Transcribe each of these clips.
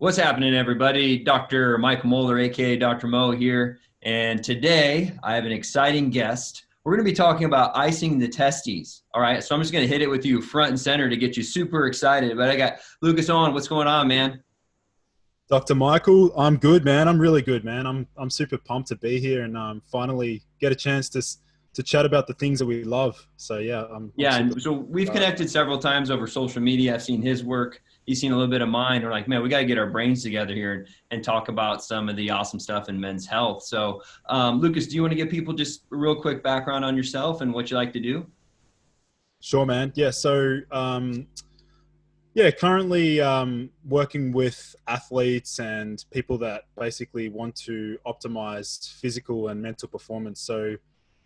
What's happening, everybody? Dr. Mike Moeller, aka Dr. Mo here. And today I have an exciting guest. We're going to be talking about icing the testes. All right. So I'm just going to hit it with you front and center to get you super excited. But I got Lucas on. What's going on, man? Dr. Michael, I'm good, man. I'm really good, man. I'm super pumped to be here and finally get a chance to chat about the things that we love. So yeah, I'm Yeah. super. And so we've connected several times over social media. I've seen his work. He's seen a little bit of mine. We're like, man, we got to get our brains together here and talk about some of the awesome stuff in men's health. So, Lucas, do you want to give people just a real quick background on yourself and what you like to do? Sure, man. Yeah. Yeah, currently working with athletes and people that basically want to optimize physical and mental performance. So,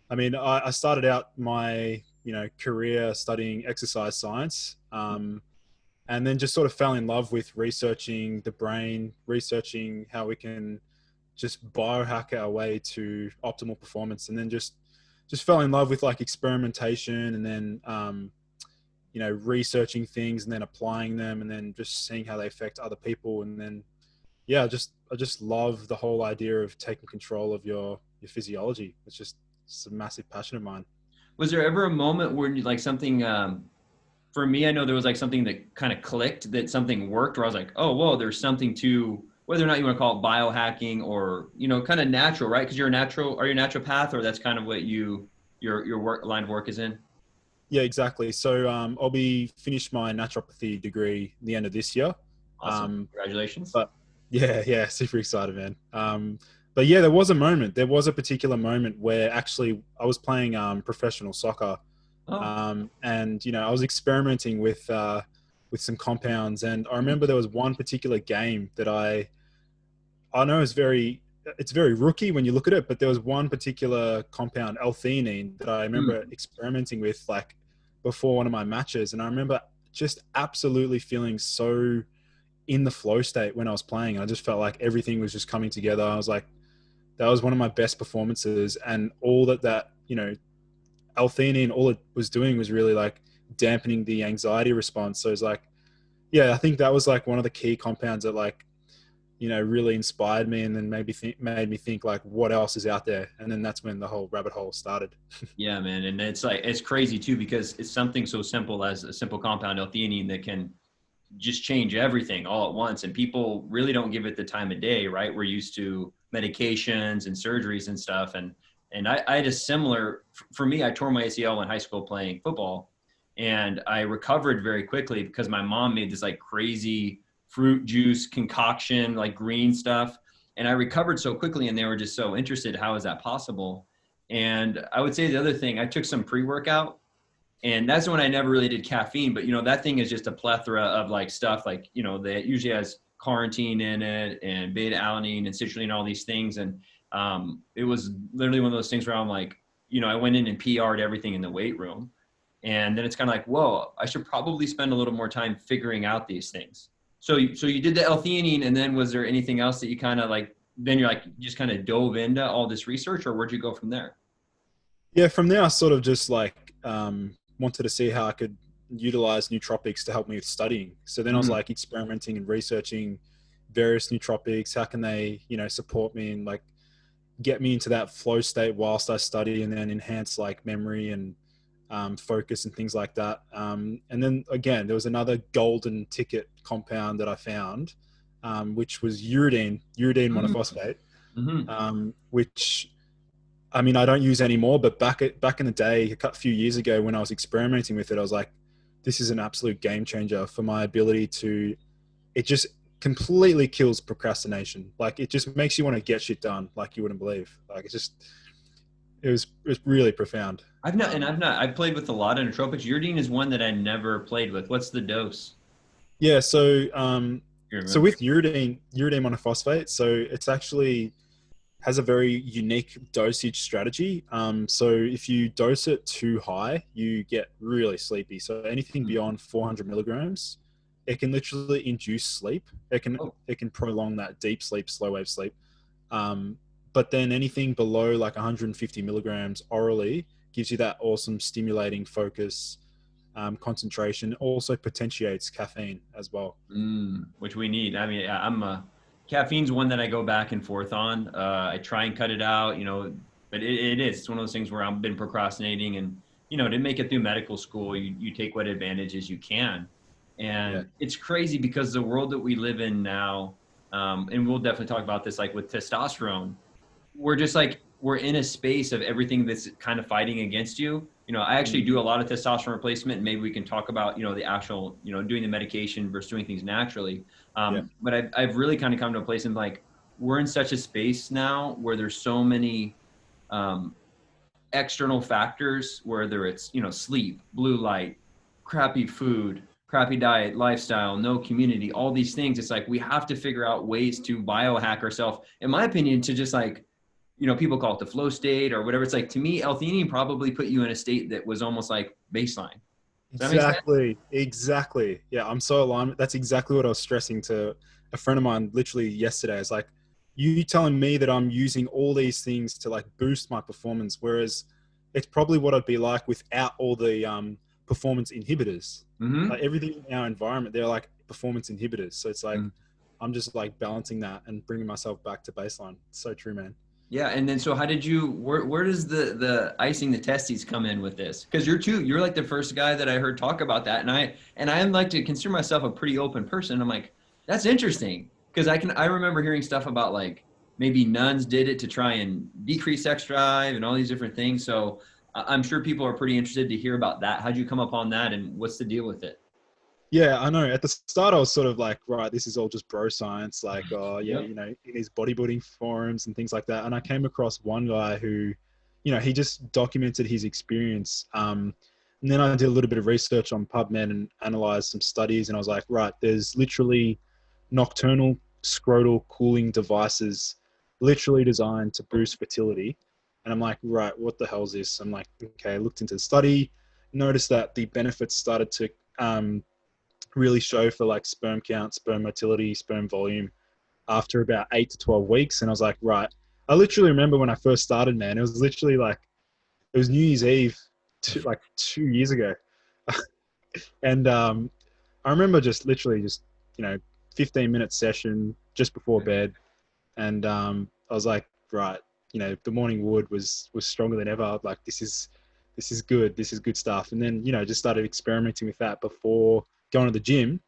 I mean, I started out my career studying exercise science. And then just sort of fell in love with researching the brain, researching how we can just biohack our way to optimal performance, and then just fell in love with like experimentation, and then researching things and then applying them, and then just seeing how they affect other people, and then yeah, I just love the whole idea of taking control of your physiology. It's a massive passion of mine. Was there ever a moment where you like something, for me, I know there was like something that kind of clicked, that something worked where I was like, oh, whoa, there's something to whether or not you want to call it biohacking or, kind of natural, right? Because you're a natural, are you a naturopath, or that's kind of what your work line of work is in? Yeah, exactly. So I'll be finished my naturopathy degree the end of this year. Awesome. Um, Congratulations. but yeah, super excited, man. But yeah, there was a particular moment where actually I was playing professional soccer, Oh, and I was experimenting with some compounds, and I remember there was one particular game that I know it's very rooky when you look at it, but there was one particular compound, L-theanine, that I remember mm. experimenting with like before one of my matches, and I remember just absolutely feeling so in the flow state when I was playing. I just felt like everything was just coming together. I was like, that was one of my best performances, and all that L-theanine, all it was doing was really like dampening the anxiety response. So it's like, yeah, I think that was like one of the key compounds that like really inspired me, and then made me think like what else is out there, and then that's when the whole rabbit hole started. Yeah, man. And it's like, it's crazy too, because it's something so simple as a simple compound, L-theanine, that can just change everything all at once. And people really don't give it the time of day, right? We're used to medications and surgeries and stuff. And I had a similar, for me, I tore my ACL in high school playing football, and I recovered very quickly because my mom made this like crazy fruit juice concoction, like green stuff. And I recovered so quickly, and they were just so interested. How is that possible? And I would say the other thing, I took some pre-workout, and that's when I never really did caffeine. But that thing is just a plethora of like stuff, like that usually has carnitine in it and beta alanine and citrulline and all these things. And it was literally one of those things where I'm like, I went in and PR'd everything in the weight room, and then it's kind of like, whoa, I should probably spend a little more time figuring out these things. So you did the L-theanine, and then was there anything else that you kind of like? Then you're like, you just kind of dove into all this research, or where'd you go from there? Yeah, from there I sort of just like wanted to see how I could utilize nootropics to help me with studying. So then I was Mm, like experimenting and researching various nootropics. How can they support me and like get me into that flow state whilst I study, and then enhance like memory and focus and things like that. And then again, there was another golden ticket compound that I found, which was Uridine mm, monophosphate, mm-hmm. which I mean I don't use anymore, but back in the day, a few years ago when I was experimenting with it, I was like, this is an absolute game changer for my ability to. It just completely kills procrastination. Like it just makes you want to get shit done, like you wouldn't believe. Like it was really profound. I've played with a lot of nootropics. Uridine is one that I never played with. What's the dose? Yeah, so You so remember? with Uridine monophosphate, so it's actually has a very unique dosage strategy. So if you dose it too high, you get really sleepy. So anything Mm. beyond 400 milligrams, it can literally induce sleep. It can Oh, it can prolong that deep sleep, slow wave sleep. Um, but then anything below like 150 milligrams orally gives you that awesome stimulating focus, concentration. Also potentiates caffeine as well. Which we need. I mean, caffeine's one that I go back and forth on. I try and cut it out, but it is. It's one of those things where I've been procrastinating, and, to make it through medical school, you take what advantages you can. And it's crazy because the world that we live in now, and we'll definitely talk about this, like with testosterone, we're just like, we're in a space of everything that's kind of fighting against you. I actually do a lot of testosterone replacement, and maybe we can talk about, the actual, doing the medication versus doing things naturally. But I've really kind of come to a place in, like, we're in such a space now where there's so many external factors, whether it's, sleep, blue light, crappy food, crappy diet, lifestyle, no community, all these things. It's like, we have to figure out ways to biohack ourselves, in my opinion, to just like, people call it the flow state or whatever. It's like, to me, L-theanine probably put you in a state that was almost like baseline. Does that make sense? Exactly. Yeah, I'm so aligned. That's exactly what I was stressing to a friend of mine literally yesterday. It's like, you telling me that I'm using all these things to like boost my performance, whereas it's probably what I'd be like without all the performance inhibitors. Like everything in our environment, they're like performance inhibitors. So it's like, I'm just like balancing that and bringing myself back to baseline. It's so true, man. Yeah. And then, so how did you, where does the icing the testes come in with this? Cause you're like the first guy that I heard talk about that. And I am like to consider myself a pretty open person. I'm like, that's interesting. Cause I remember hearing stuff about like maybe nuns did it to try and decrease sex drive and all these different things. So I'm sure people are pretty interested to hear about that. How'd you come upon that, and what's the deal with it? Yeah, I know. At the start, I was sort of like, right, this is all just bro science. Like, oh, yeah, Yep. in these bodybuilding forums and things like that. And I came across one guy who, he just documented his experience. And then I did a little bit of research on PubMed and analyzed some studies. And I was like, right, there's literally nocturnal scrotal cooling devices literally designed to boost fertility. And I'm like, right, what the hell is this? I'm like, okay, I looked into the study, noticed that the benefits started to really show for like sperm count, sperm motility, sperm volume after about 8 to 12 weeks. And I was like, right. I literally remember when I first started, man, it was literally like, it was New Year's Eve, like 2 years ago. And I remember just literally just, 15-minute session just before bed. And I was like, right, the morning wood was stronger than ever. Like, this is good. This is good stuff. And then, just started experimenting with that before going to the gym.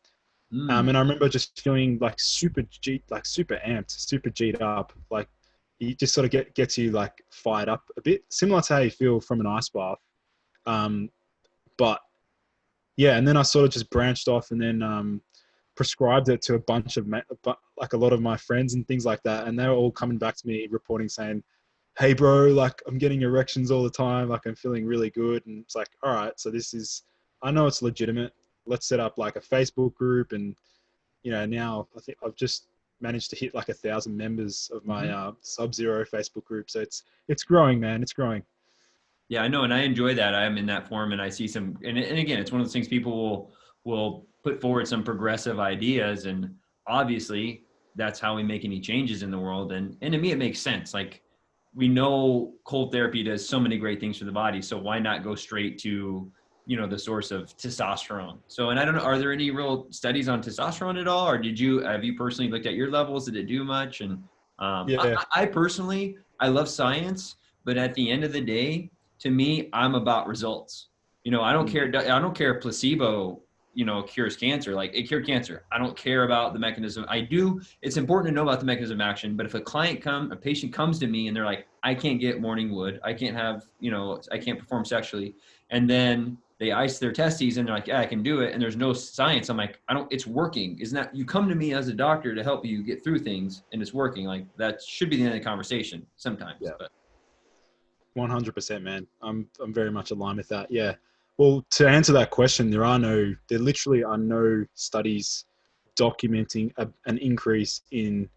And I remember just feeling like super amped, super G'd up. Like, it just sort of gets you like fired up a bit, similar to how you feel from an ice bath. But yeah, and then I sort of just branched off and then prescribed it to a bunch of like a lot of my friends and things like that. And they were all coming back to me reporting saying, hey bro, like I'm getting erections all the time. Like I'm feeling really good. And it's like, all right, so I know it's legitimate. Let's set up like a Facebook group. And, now I think I've just managed to hit like 1,000 members of my Sub-Zero Facebook group. So it's growing, man. It's growing. Yeah, I know. And I enjoy that. I'm in that forum, and I see some, and again, it's one of those things, people will put forward some progressive ideas, and obviously that's how we make any changes in the world. And to me, it makes sense. Like, we know cold therapy does so many great things for the body. So why not go straight to, the source of testosterone? So, and I don't know, are there any real studies on testosterone at all? Or have you personally looked at your levels? Did it do much? And Yeah. I personally, I love science, but at the end of the day, to me, I'm about results. I don't care. I don't care if placebo, cures cancer. Like, it cured cancer. I don't care about the mechanism. I do. It's important to know about the mechanism of action. But if a patient comes to me and they're like, I can't get morning wood, I can't have, I can't perform sexually, and then they ice their testes and they're like, yeah, I can do it, and there's no science. I'm like, it's working. Isn't that, you come to me as a doctor to help you get through things, and it's working. Like, that should be the end of the conversation sometimes. Yeah. But 100%, man. I'm very much aligned with that. Yeah. Well, to answer that question, there literally are no studies documenting an increase in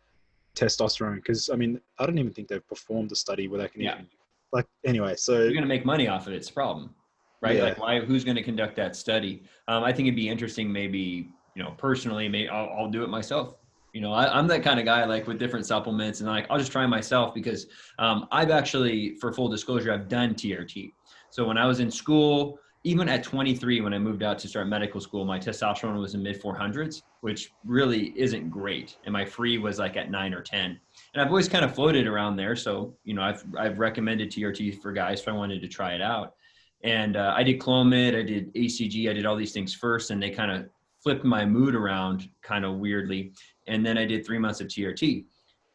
testosterone. Because I mean, I don't even think they've performed a study where they can yeah, even like. Anyway, so you're going to make money off of it. It's a problem, right? yeah, Like, who's going to conduct that study? I think it'd be interesting, maybe, personally, maybe I'll do it myself. I'm that kind of guy, like, with different supplements, and like, I'll just try myself, because I've actually, for full disclosure, I've done TRT. So when I was in school, even at 23, when I moved out to start medical school, my testosterone was in mid 400s, which really isn't great. And my free was like at 9 or 10. And I've always kind of floated around there. So, you know, I've recommended TRT for guys if I wanted to try it out. And I did Clomid, I did ACG, I did all these things first, and they kind of flipped my mood around kind of weirdly. And then I did 3 months of TRT.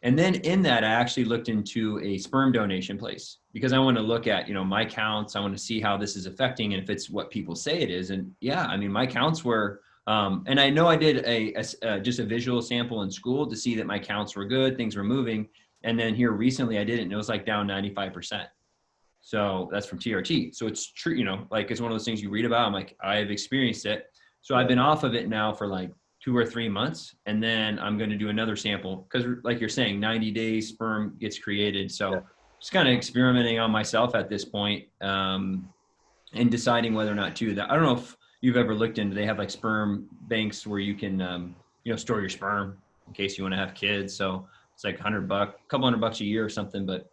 And then in that, I actually looked into a sperm donation place because I want to look at, you know, my counts. I want to see how this is affecting and if it's what people say it is. And yeah, I mean, my counts were, and I know I did just a visual sample in school to see that my counts were good, things were moving. And then here recently I did it and it was like down 95%. So that's from TRT. So it's true, you know, like it's one of those things you read about. I'm like, I've experienced it. So I've been off of it now for like 2 or 3 months. And then I'm going to do another sample because like you're saying, 90 days sperm gets created. So just kind of experimenting on myself at this point, and deciding whether or not to that. I don't know if you've ever looked into, they have like sperm banks where you can, you know, store your sperm in case you want to have kids. So it's like $100, a couple $100 a year or something. But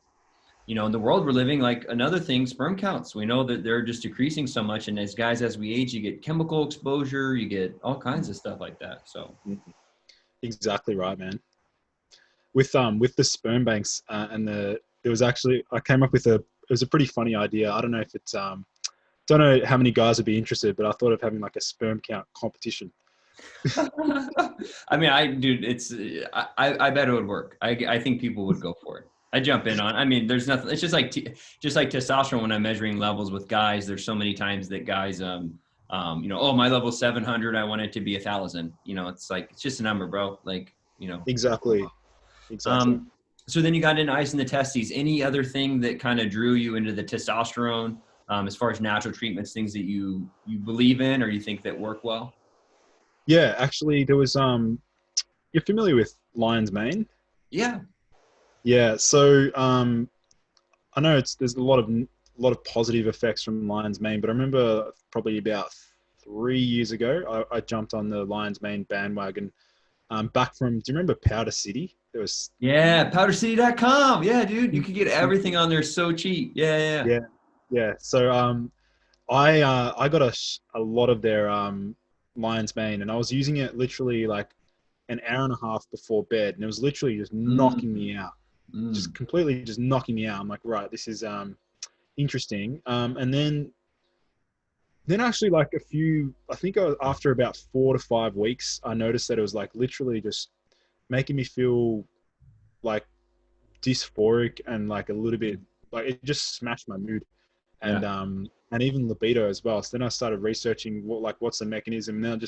you know, in the world we're living, like another thing, sperm counts. We know that they're just decreasing so much. And as guys, as we age, you get chemical exposure, you get all kinds of stuff like that. So exactly right, man. With the sperm banks there was actually, I came up with it was a pretty funny idea. I don't know if it's, don't know how many guys would be interested, but I thought of having like a sperm count competition. I mean, dude, I bet it would work. I think people would go for it. I jump in on, I mean, there's nothing, it's just like testosterone when I'm measuring levels with guys, there's so many times that guys, you know, oh, my level's 700. I want it to be 1,000, you know, it's like, it's just a number, bro. Like, you know. Exactly. So then you got into ice in the testes. Any other thing that kind of drew you into the testosterone, as far as natural treatments, things that you believe in, or you think that work well? Yeah, actually there was, you're familiar with lion's mane? Yeah. Yeah. So, I know there's a lot of positive effects from lion's mane, but I remember probably about 3 years ago, I jumped on the lion's mane bandwagon, back from, do you remember Powder City? There was, powdercity.com. Yeah, dude, you could get everything on there so cheap. Yeah. yeah. So, I got a lot of their, lion's mane, and I was using it literally like an hour and a half before bed, and it was literally just knocking me out. Just completely just knocking me out. I'm like, right, this is interesting. And then actually like I think after about 4 to 5 weeks, I noticed that it was like literally just making me feel like dysphoric and like a little bit like it just smashed my mood and even libido as well. So then I started researching what's the mechanism, and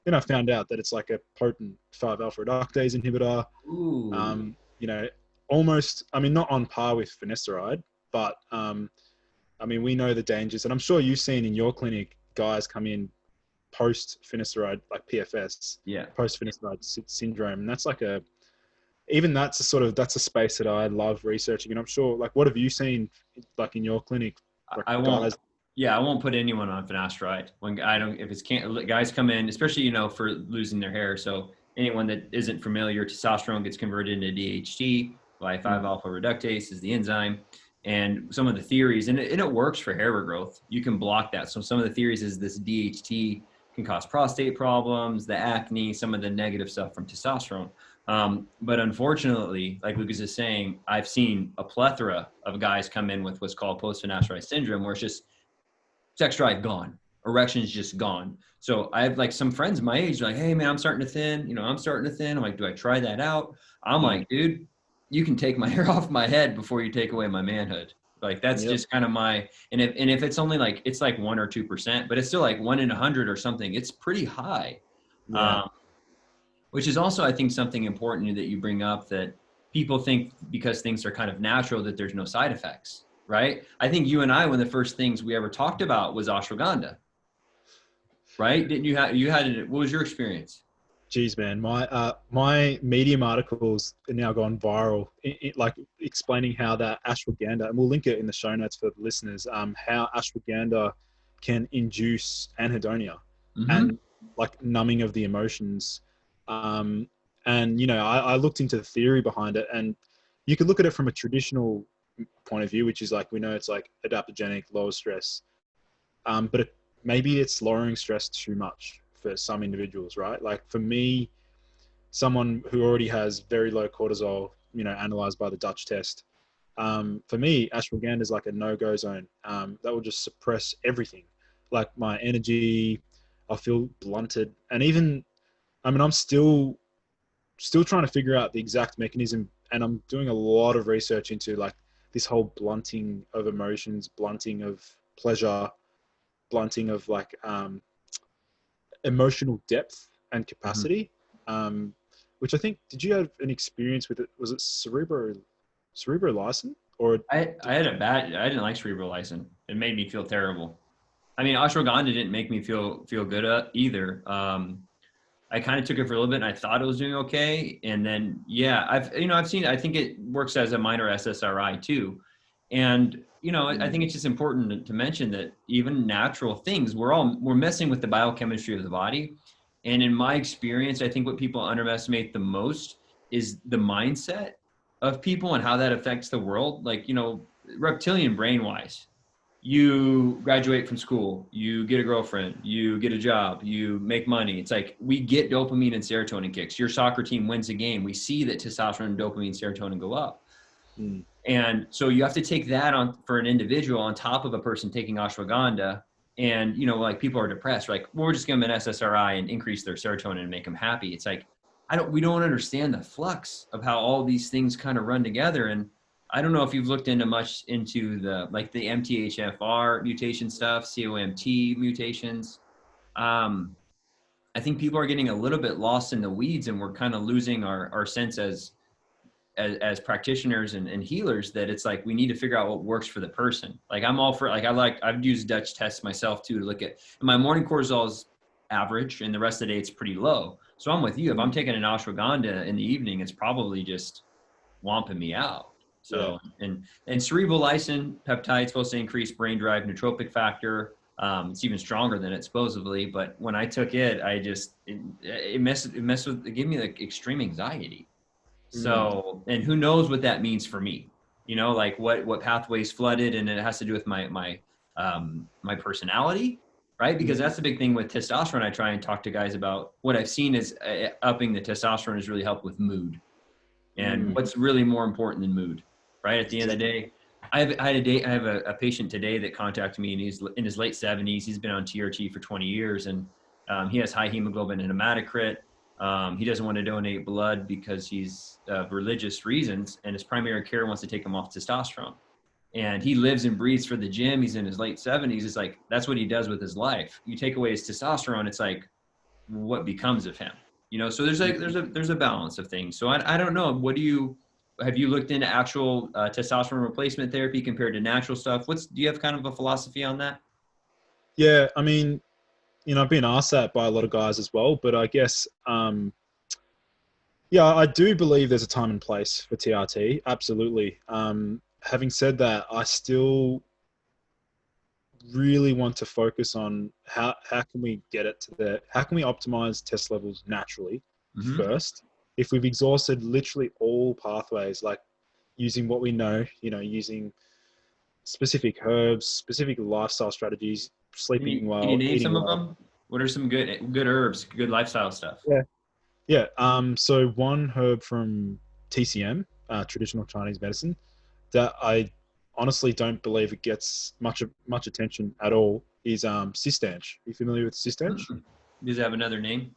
then I found out that it's like a potent 5-alpha reductase inhibitor. You know, almost, I mean, not on par with Finasteride, but I mean, we know the dangers, and I'm sure you've seen in your clinic guys come in post Finasteride, like PFS, post Finasteride syndrome, and that's a space that I love researching, and I'm sure, like, what have you seen, like in your clinic? Like, I won't put anyone on Finasteride guys come in, especially, you know, for losing their hair. So anyone that isn't familiar, testosterone gets converted into DHT by 5-alpha reductase is the enzyme. And some of the theories, and it works for hair regrowth, you can block that. So some of the theories is this DHT can cause prostate problems, the acne, some of the negative stuff from testosterone. But unfortunately, like Lucas is saying, I've seen a plethora of guys come in with what's called post-finasteride syndrome, where it's just sex drive gone, erection's just gone. So I have like some friends my age, like, hey man, I'm starting to thin. I'm like, do I try that out? I'm like, dude, you can take my hair off my head before you take away my manhood. Like that's just kind of and if it's only like, it's like 1 or 2%, but it's still like 1 in 100 or something. It's pretty high. Which is also, I think, something important that you bring up, that people think because things are kind of natural that there's no side effects, right? I think you and I, one of the first things we ever talked about was ashwagandha, right? Didn't you had it? What was your experience? Geez, man, my Medium articles are now gone viral, like explaining how that ashwagandha, and we'll link it in the show notes for the listeners, how ashwagandha can induce anhedonia and like numbing of the emotions. And, you know, I looked into the theory behind it, and you could look at it from a traditional point of view, which is like, we know it's like adaptogenic, low stress. But maybe it's lowering stress too much for some individuals, right? Like for me, someone who already has very low cortisol, you know, analyzed by the Dutch test. For me, ashwagandha is like a no-go zone. That will just suppress everything, like my energy. I feel blunted, and even, I mean, I'm still trying to figure out the exact mechanism, and I'm doing a lot of research into like this whole blunting of emotions, blunting of pleasure, blunting of like emotional depth and Mhm. capacity. Um, which I think, did you have an experience with it? Was it cerebrolysin or I had a bad, I didn't like cerebral lysin. It made me feel terrible. I mean, ashwagandha didn't make me feel good either. I kind of took it for a little bit and I thought it was doing okay. And then, yeah, I've seen, I think it works as a minor SSRI too. And, I think it's just important to mention that even natural things, we're messing with the biochemistry of the body. And in my experience, I think what people underestimate the most is the mindset of people and how that affects the world. Like, reptilian brain wise, you graduate from school, you get a girlfriend, you get a job, you make money. It's like we get dopamine and serotonin kicks. Your soccer team wins a game. We see that testosterone, dopamine, serotonin go up. Mm, And so you have to take that on for an individual on top of a person taking ashwagandha. And, like people are depressed, like, well, we're just giving them an SSRI and increase their serotonin and make them happy. It's like, we don't understand the flux of how all these things kind of run together. And I don't know if you've looked into much into the MTHFR mutation stuff, COMT mutations. Um, I think people are getting a little bit lost in the weeds and we're kind of losing our sense as practitioners and healers, that it's like we need to figure out what works for the person. Like I'm all for, like I've used Dutch tests myself too to look at, and my morning cortisol is average and the rest of the day it's pretty low. So I'm with you. If I'm mm, taking an ashwagandha in the evening, it's probably just womping me out. yeah. So and cerebral lysin peptide supposed to increase brain drive nootropic factor. It's even stronger than it supposedly, but when I took it, it gave me like extreme anxiety. Mm, So, and who knows what that means for me? Like what pathways flooded, and it has to do with my personality, right? Because mm, that's the big thing with testosterone. I try and talk to guys about what I've seen is upping the testosterone has really helped with mood, and mm. what's really more important than mood, right? At the end of the day, I have a patient today that contacted me, and he's in his late 70s. He's been on TRT for 20 years, and he has high hemoglobin and hematocrit. He doesn't want to donate blood because he's religious reasons, and his primary care wants to take him off testosterone. And he lives and breathes for the gym. He's in his late 70s. It's like that's what he does with his life. You take away his testosterone, it's like what becomes of him? So there's a balance of things. So I don't know. Have you looked into actual testosterone replacement therapy compared to natural stuff? Do you have kind of a philosophy on that? Yeah, I mean, I've been asked that by a lot of guys as well, but I guess, yeah, I do believe there's a time and place for TRT. Absolutely. Having said that, I still really want to focus on how can we get it to how can we optimize test levels naturally Mm-hmm. first. If we've exhausted literally all pathways, like using what we know, using specific herbs, specific lifestyle strategies, sleeping Can you well, name eating some of well. them? What are some good herbs, good lifestyle stuff? Yeah. Yeah. So one herb from TCM, traditional Chinese medicine, that I honestly don't believe it gets much attention at all is Cistanche. Are you familiar with Cistanche? Mm-mm. Does it have another name?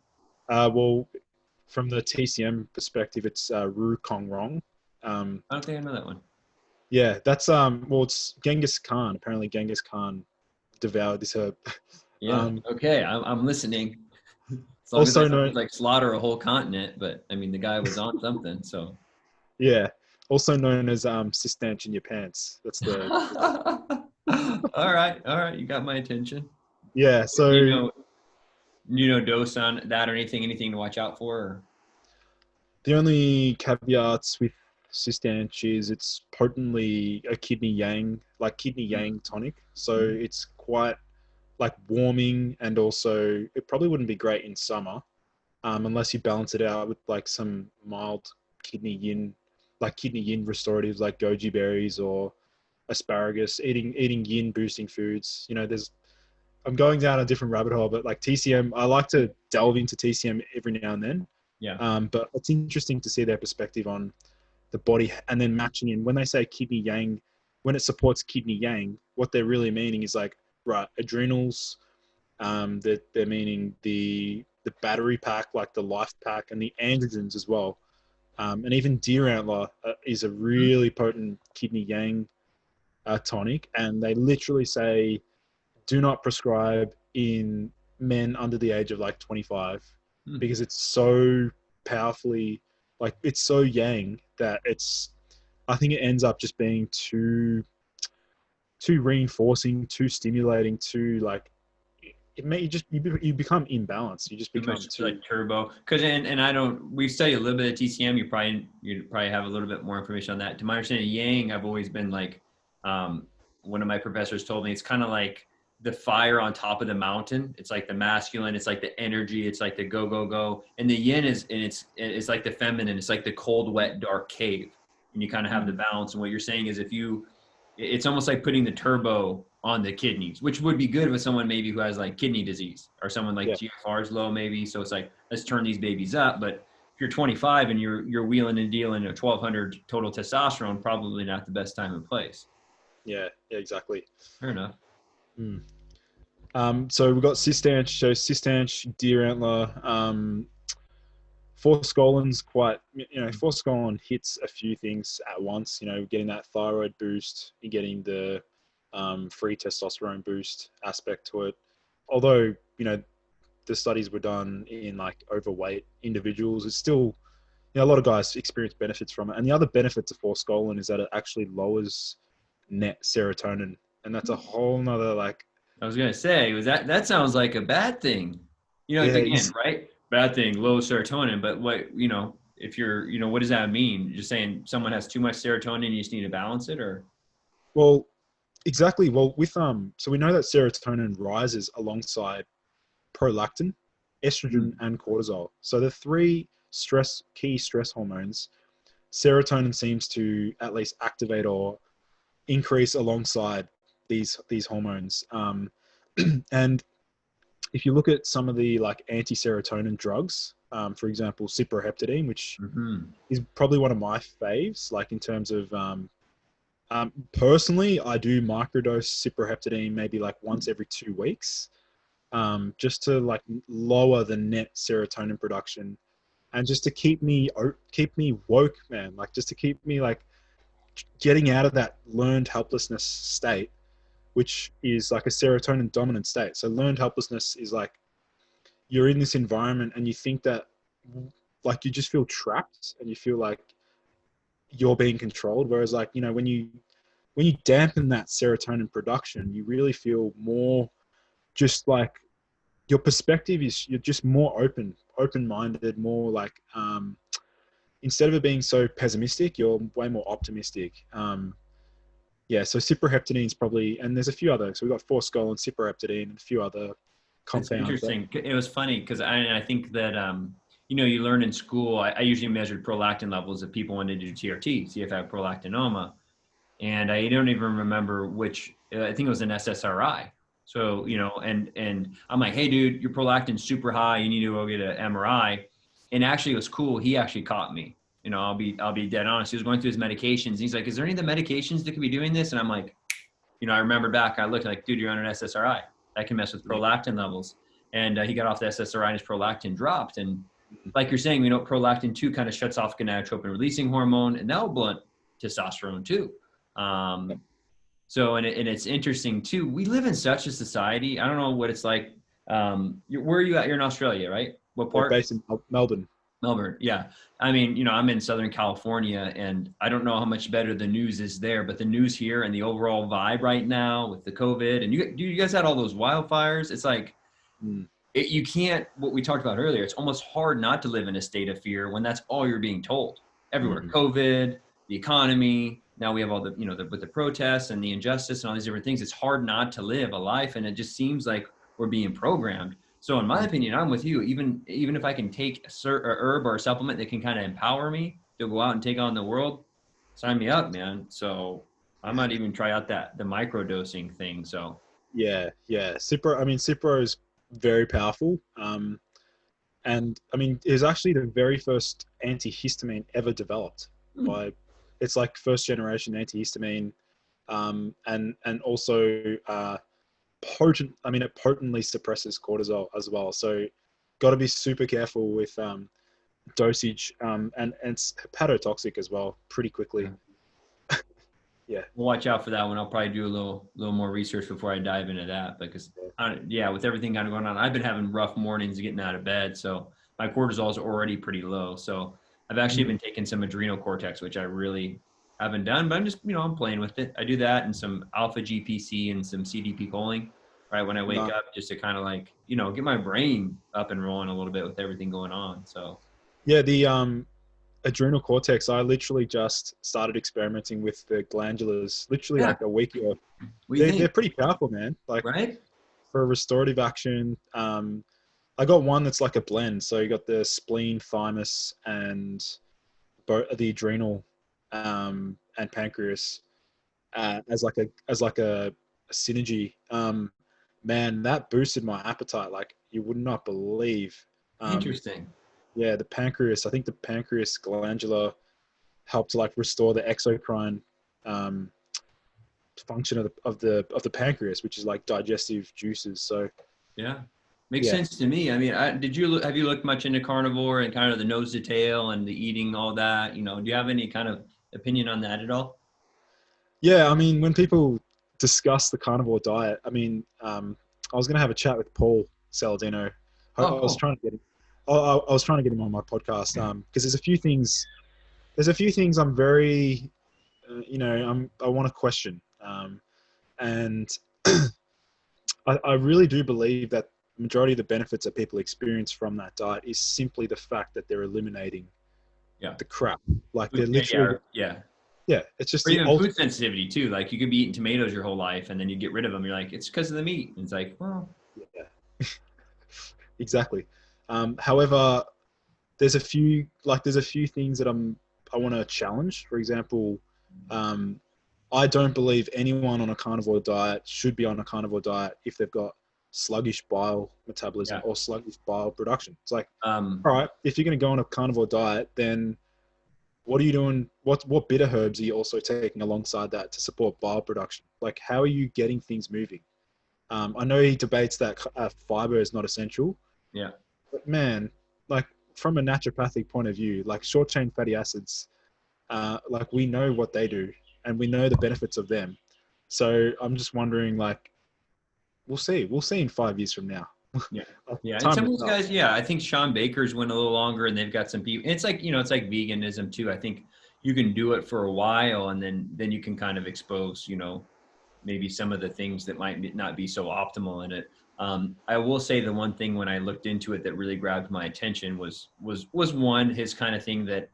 Well, from the TCM perspective, it's Ru Kong Rong. Um, I don't think I know that one. yeah, that's well, it's Genghis Khan. Apparently, Genghis Khan devoured this herb. Yeah. Um, Okay. I'm listening. As long as I also don't known, like slaughter a whole continent, but I mean the guy was on something. So. yeah, also known as Cistanche in your pants. That's the All right, all right. You got my attention. yeah. Do you So know dose on that or anything to watch out for? Or? the only caveats with Cistanche is it's potently a kidney yang tonic. So Mhm. it's quite like warming, and also it probably wouldn't be great in summer, unless you balance it out with like some mild kidney yin, like kidney yin restoratives like goji berries or asparagus. Eating yin boosting foods. There's I'm going down a different rabbit hole, but like TCM, I like to delve into TCM every now and then. Yeah. But it's interesting to see their perspective on the body, and then matching in when they say kidney yang, when it supports kidney yang, what they're really meaning is like, right, adrenals, that they're meaning the battery pack, like the life pack, and the androgens as well. And even deer antler is a really potent kidney yang tonic, and they literally say do not prescribe in men under the age of like 25 Mm. because it's so powerfully, like it's so yang that it's, I think it ends up just being too reinforcing, too stimulating, too like it may you become imbalanced. You just Too become much too. like turbo, because and I don't. We've studied a little bit of TCM. You probably have a little bit more information on that. To my understanding, Yang, I've always been like, um, one of my professors told me it's kind of like the fire on top of the mountain. It's like the masculine. It's like the energy. It's like the go go go. And the Yin is and it's like the feminine. It's like the cold, wet, dark cave. And you kind of have the balance. And what you're saying is if you it's almost like putting the turbo on the kidneys, which would be good with someone maybe who has like kidney disease or someone like Yeah, GFR is low maybe. So it's like, let's turn these babies up. But if you're 25 and you're wheeling and dealing at 1200 total testosterone, probably not the best time and place. yeah, yeah, exactly. Fair enough. Mm. So we've got Cistanch, so Cistanch, deer antler, Forscolin's quite, Forscolin hits a few things at once, getting that thyroid boost, you're getting the free testosterone boost aspect to it. Although, the studies were done in like overweight individuals, it's still, a lot of guys experience benefits from it. And the other benefit to Forscolin is that it actually lowers net serotonin. And that's a whole nother like, I was gonna say, was that sounds like a bad thing. yeah, Again, right? Bad thing, low serotonin. But if you're, what does that mean? You're just saying someone has too much serotonin, you just need to balance it, or well, exactly. Well, with so we know that serotonin rises alongside prolactin, estrogen, and cortisol. So the three key stress hormones, serotonin seems to at least activate or increase alongside these hormones. And if you look at some of the like anti-serotonin drugs, for example, ciprofloxacin, which is probably one of my faves, like in terms of personally, I do microdose ciprofloxacin maybe like once every 2 weeks, just to like lower the net serotonin production, and just to keep me woke, man. Like just to keep me like getting out of that learned helplessness state, which is like a serotonin dominant state. So learned helplessness is like you're in this environment and you think that like you just feel trapped and you feel like you're being controlled. Whereas like, when you dampen that serotonin production, you really feel more just like your perspective is, you're just more open-minded, more like, instead of it being so pessimistic, you're way more optimistic. Yeah, so ciprofloxacin is probably, and there's a few other. So we've got Forskolin, ciprofloxacin, and a few other it's compounds. interesting. It was funny because I think that you learn in school. I usually measured prolactin levels if people wanted to do TRT, see if I have prolactinoma, and I don't even remember which. I think it was an SSRI. So and I'm like, hey, dude, your prolactin's super high. You need to go get an MRI. And actually, it was cool. He actually caught me. I'll be dead honest. He was going through his medications. He's like, is there any of the medications that could be doing this? And I'm like, I remember back. I looked like, dude, you're on an SSRI. That can mess with prolactin levels. And he got off the SSRI and his prolactin dropped. And like you're saying, prolactin 2 kind of shuts off gonadotropin releasing hormone, and that will blunt testosterone too. So, and it's interesting too. We live in such a society. I don't know what it's like. Where are you at? You're in Australia, right? What They're part? based in Melbourne. Melbourne. Yeah. I mean, I'm in Southern California, and I don't know how much better the news is there, but the news here and the overall vibe right now with the COVID, and you guys had all those wildfires. It's like, you can't, what we talked about earlier, it's almost hard not to live in a state of fear when that's all you're being told everywhere. COVID, the economy, now we have all the, with the protests and the injustice and all these different things. It's hard not to live a life. And it just seems like we're being programmed. So in my opinion, I'm with you. Even if I can take a herb or a supplement that can kind of empower me to go out and take on the world, sign me up, man. So I might even try out the micro dosing thing. So Yeah, yeah. Cipro, I mean, Cipro is very powerful. And I mean, it was actually the very first antihistamine ever developed Hmm. by, it's like first generation antihistamine, and also potent. I mean, it potently suppresses cortisol as well. So, got to be super careful with dosage, and it's hepatotoxic as well, pretty quickly. Yeah. We'll watch out for that one. I'll probably do a little more research before I dive into that because, yeah, with everything kind of going on, I've been having rough mornings getting out of bed, so my cortisol is already pretty low. So I've actually Mm. been taking some adrenal cortex, which I really haven't done, but I'm just I'm playing with it. I do that and some alpha GPC and some CDP choline right when I wake No. up, just to kind of like get my brain up and rolling a little bit with everything going on. So Yeah, the adrenal cortex, I literally just started experimenting with the glandulars literally yeah, like a week ago. what do you They're think? pretty powerful, man. Like Right? for restorative action, I got one that's like a blend. So you got the spleen, thymus, and the adrenal, and pancreas, as like a synergy. Man, that boosted my appetite like you would not believe. Um, Interesting. yeah, the pancreas. I think the pancreas glandular help to like restore the exocrine, um, function of the pancreas, which is like digestive juices. So Yeah. Makes yeah, sense to me. I mean, have you looked much into carnivore and kind of the nose to tail and the eating, all that? Do you have any kind of opinion on that at all? yeah. I mean, when people discuss the carnivore diet, I mean, I was gonna have a chat with Paul Saladino. I Oh, was cool. trying to get him. I was trying to get him on my podcast, because there's a few things. There's a few things I'm very, I want to question, and I really do believe that the majority of the benefits that people experience from that diet is simply the fact that they're eliminating Yeah. the crap. Like they're Yeah. literally, Yeah. yeah, it's just Or the even food ultimate. sensitivity too. Like you could be eating tomatoes your whole life and then you get rid of them. You're like, it's because of the meat. And it's like, well, Yeah, exactly. However, there's a few things that I want to challenge. For example, um, I don't believe anyone on a carnivore diet should be on a carnivore diet if they've got sluggish bile metabolism yeah. or sluggish bile production. It's like, Um, all right, if you're going to go on a carnivore diet, then what are you doing? What bitter herbs are you also taking alongside that to support bile production? Like, how are you getting things moving? I know he debates that fiber is not essential, yeah. but man, like from a naturopathic point of view, like short chain fatty acids, like we know what they do and we know the benefits of them. So I'm just wondering, like, we'll see in 5 years from now. Yeah. Yeah. And Time some of will those tell. guys, yeah, I think Sean Baker's went a little longer and they've got some people. It's like, it's like veganism too. I think you can do it for a while and then you can kind of expose, maybe some of the things that might not be so optimal in it. I will say the one thing when I looked into it that really grabbed my attention was one, his kind of thing that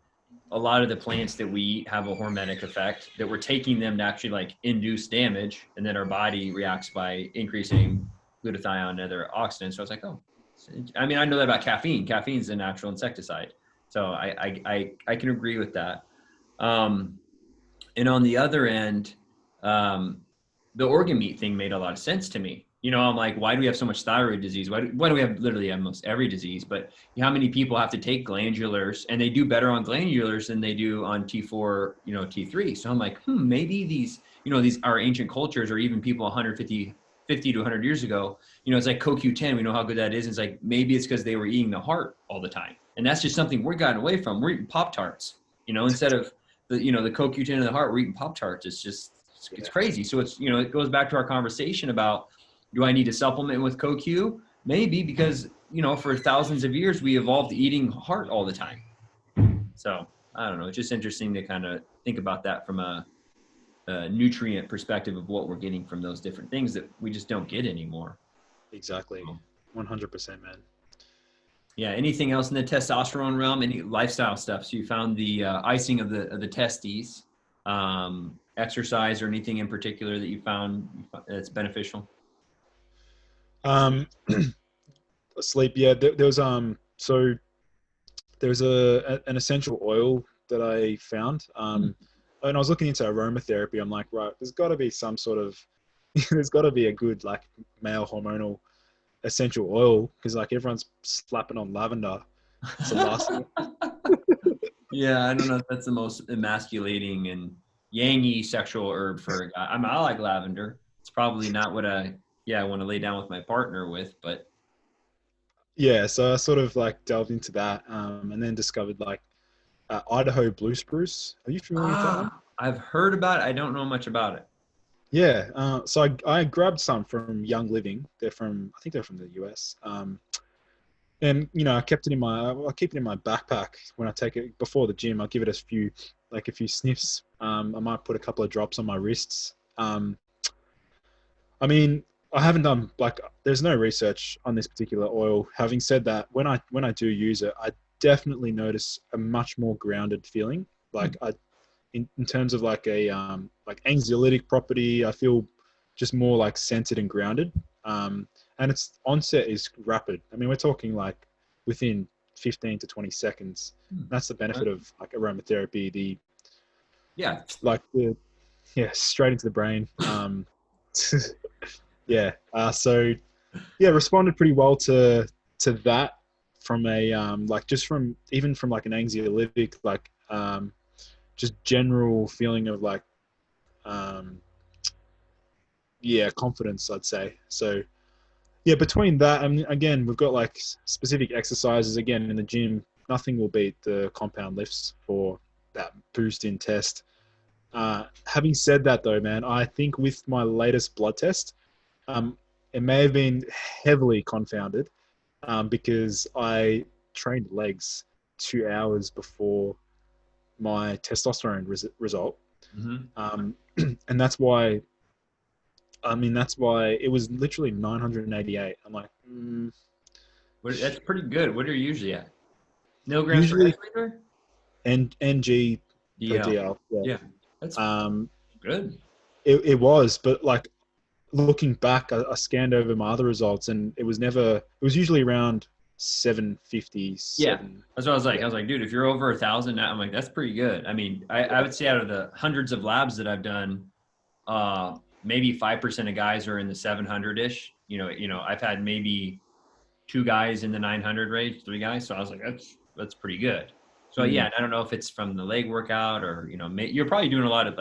a lot of the plants that we eat have a hormetic effect, that we're taking them to actually like induce damage, and then our body reacts by increasing glutathione and other oxidants. So I was like, oh, I mean, I know that about caffeine. Caffeine is a natural insecticide, so I can agree with that. Um, and on the other end, um, the organ meat thing made a lot of sense to me. I'm like, why do we have so much thyroid disease? Why do we have literally almost every disease? But how many people have to take glandulars and they do better on glandulars than they do on T4, T3. So I'm like, maybe these our ancient cultures or even people 50 to 100 years ago, it's like CoQ10. We know how good that is. It's like, maybe it's because they were eating the heart all the time. And that's just something we're gotten away from. We're eating Pop-Tarts, instead of the CoQ10 in the heart, we're eating Pop-Tarts. It's just, it's Yeah, crazy. So it goes back to our conversation about, do I need to supplement with CoQ? Maybe, because, for thousands of years, we evolved eating heart all the time. So I don't know. It's just interesting to kind of think about that from a nutrient perspective of what we're getting from those different things that we just don't get anymore. exactly. So, 100%, man. yeah. Anything else in the testosterone realm? Any lifestyle stuff? So you found the icing of the testes, exercise or anything in particular that you found that's beneficial? Um, Sleep. Yeah, there was so there's an essential oil that I found. Hmm. And I was looking into aromatherapy. I'm like, right, there's got to be some sort of there's got to be a good like male hormonal essential oil, because like everyone's slapping on lavender. It's the last thing. Yeah, I don't know if that's the most emasculating and yangy sexual herb for a guy. I mean, I like lavender. It's probably not what I want to lay down with my partner with, but Yeah, so I sort of like delved into that, and then discovered like Idaho blue spruce. Are you familiar with that one? I've heard about it. I don't know much about it. Yeah, so I grabbed some from Young Living. They're from, I think they're from the US. And you know, I kept it in my, I keep it in my backpack when I take it before the gym. I'll give it a few, like a few sniffs. I might put a couple of drops on my wrists. I mean, I haven't done like, there's no research on this particular oil. Having said that, when I do use it, I definitely notice a much more grounded feeling. Like in terms of like a like anxiolytic property, I feel just more like centered and grounded. And its onset is rapid. I mean, we're talking like within 15 to 20 seconds. That's the benefit of like aromatherapy. Yeah. Like the straight into the brain. Yeah. So yeah, responded pretty well to that from a like just from even from like an anxiolytic, like just general feeling of like confidence, I'd say. So yeah, between that and again, we've got like specific exercises again in the gym. Nothing will beat the compound lifts for that boost in test. Having said that though, man, I think with my latest blood test, it may have been heavily confounded because I trained legs 2 hours before my testosterone result. And that's why, I mean, that's why it was literally 988. I'm like, That's pretty good. What are you usually at? Milligrams per usually deciliter? NG per DL. DL. Yeah. Yeah, that's Um, good. it was, but like looking back, I scanned over my other results and it was never, it was usually around 750, Yeah, seven. that's what I was like. Yeah. I was like, dude, if you're over 1,000, I'm like, that's pretty good. I mean, I would say out of the hundreds of labs that I've done, maybe 5% of guys are in the 700-ish. I've had maybe two guys in the 900 range, three guys. So I was like, that's pretty good. So yeah, I don't know if it's from the leg workout or you're probably doing a lot of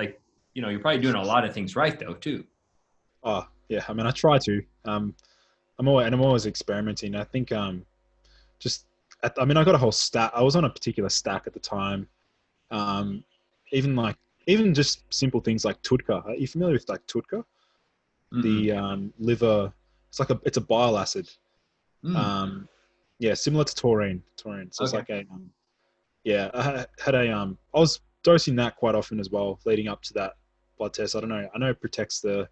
you're probably doing a lot of things right though too. Oh yeah. I mean, I try to, I'm always experimenting. I think, just, I mean, I got a whole stack. I was on a particular stack at the time. Um, even like, even just simple things like Tudka. Are you familiar with like Tudka? Mm-mm. The liver, it's a bile acid. Mm. Um, yeah, similar to taurine. So it's Okay. like yeah, I was dosing that quite often as well, leading up to that blood test. I don't know. I know it protects the,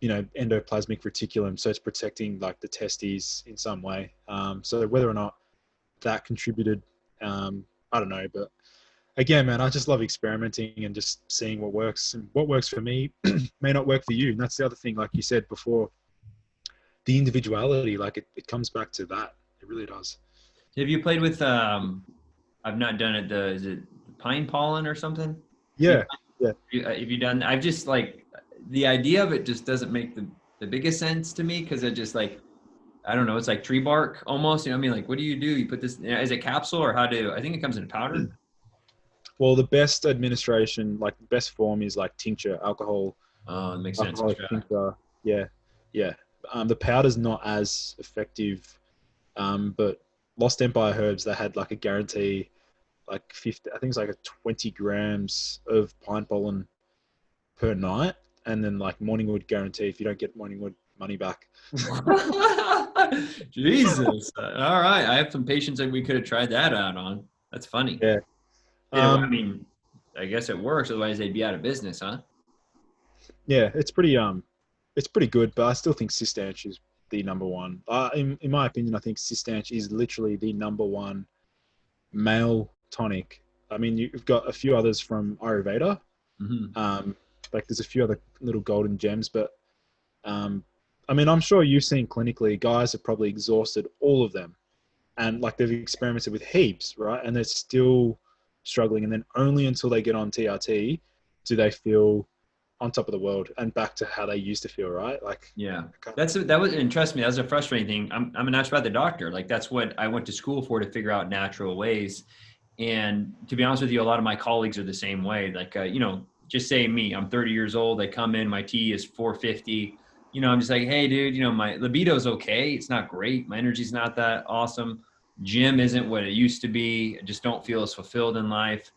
endoplasmic reticulum, so it's protecting like the testes in some way. So whether or not that contributed, I don't know. But again, man, I just love experimenting and just seeing what works. And what works for me may not work for you. And that's the other thing, like you said before, the individuality, like it comes back to that. It really does. Have you played with I've not done it, the is it pine pollen or something? You Yeah, yeah. have you done, I've just like the idea of it just doesn't make the biggest sense to me because it just like I don't know, it's like tree bark almost. You know what I mean? Like what do? You put this, is it capsule or how do I think it comes in powder? Well, the best administration, like the best form, is like tincture, Oh, it makes sense. alcoholic tincture. Yeah, yeah. The powder's not as effective, but Lost Empire Herbs, they had like a guarantee, like 50. I think it's like a 20 grams of pine pollen per night, and then like Morningwood guarantee if you don't get Morningwood, money back. Jesus. All right. I have some patients that we could have tried that out on. That's funny. Yeah. I Um, mean, I guess it works. Otherwise, they'd be out of business, huh? yeah, it's pretty good, but I still think Cistanch is the number one. In my opinion, I think Cistanch is literally the number one male tonic. I mean, you've got a few others from Ayurveda. Mm-hmm. Like there's a few other little golden gems, but um, I mean, I'm sure you've seen clinically, guys have probably exhausted all of them, and like they've experimented with heaps, right? And they're still struggling, and then only until they get on TRT do they feel on top of the world and back to how they used to feel, right? Like, Yeah, okay. that was, and trust me, that was a frustrating thing. I'm a naturopathic doctor. Like that's what I went to school for, to figure out natural ways. And to be honest with you, a lot of my colleagues are the same way. Like, you know, just say me, I'm 30 years old. I come in, my T is 450. You know, I'm just like, hey, dude, you know, my libido's okay. It's not great. My energy's not that awesome. Gym isn't what it used to be. I just don't feel as fulfilled in life.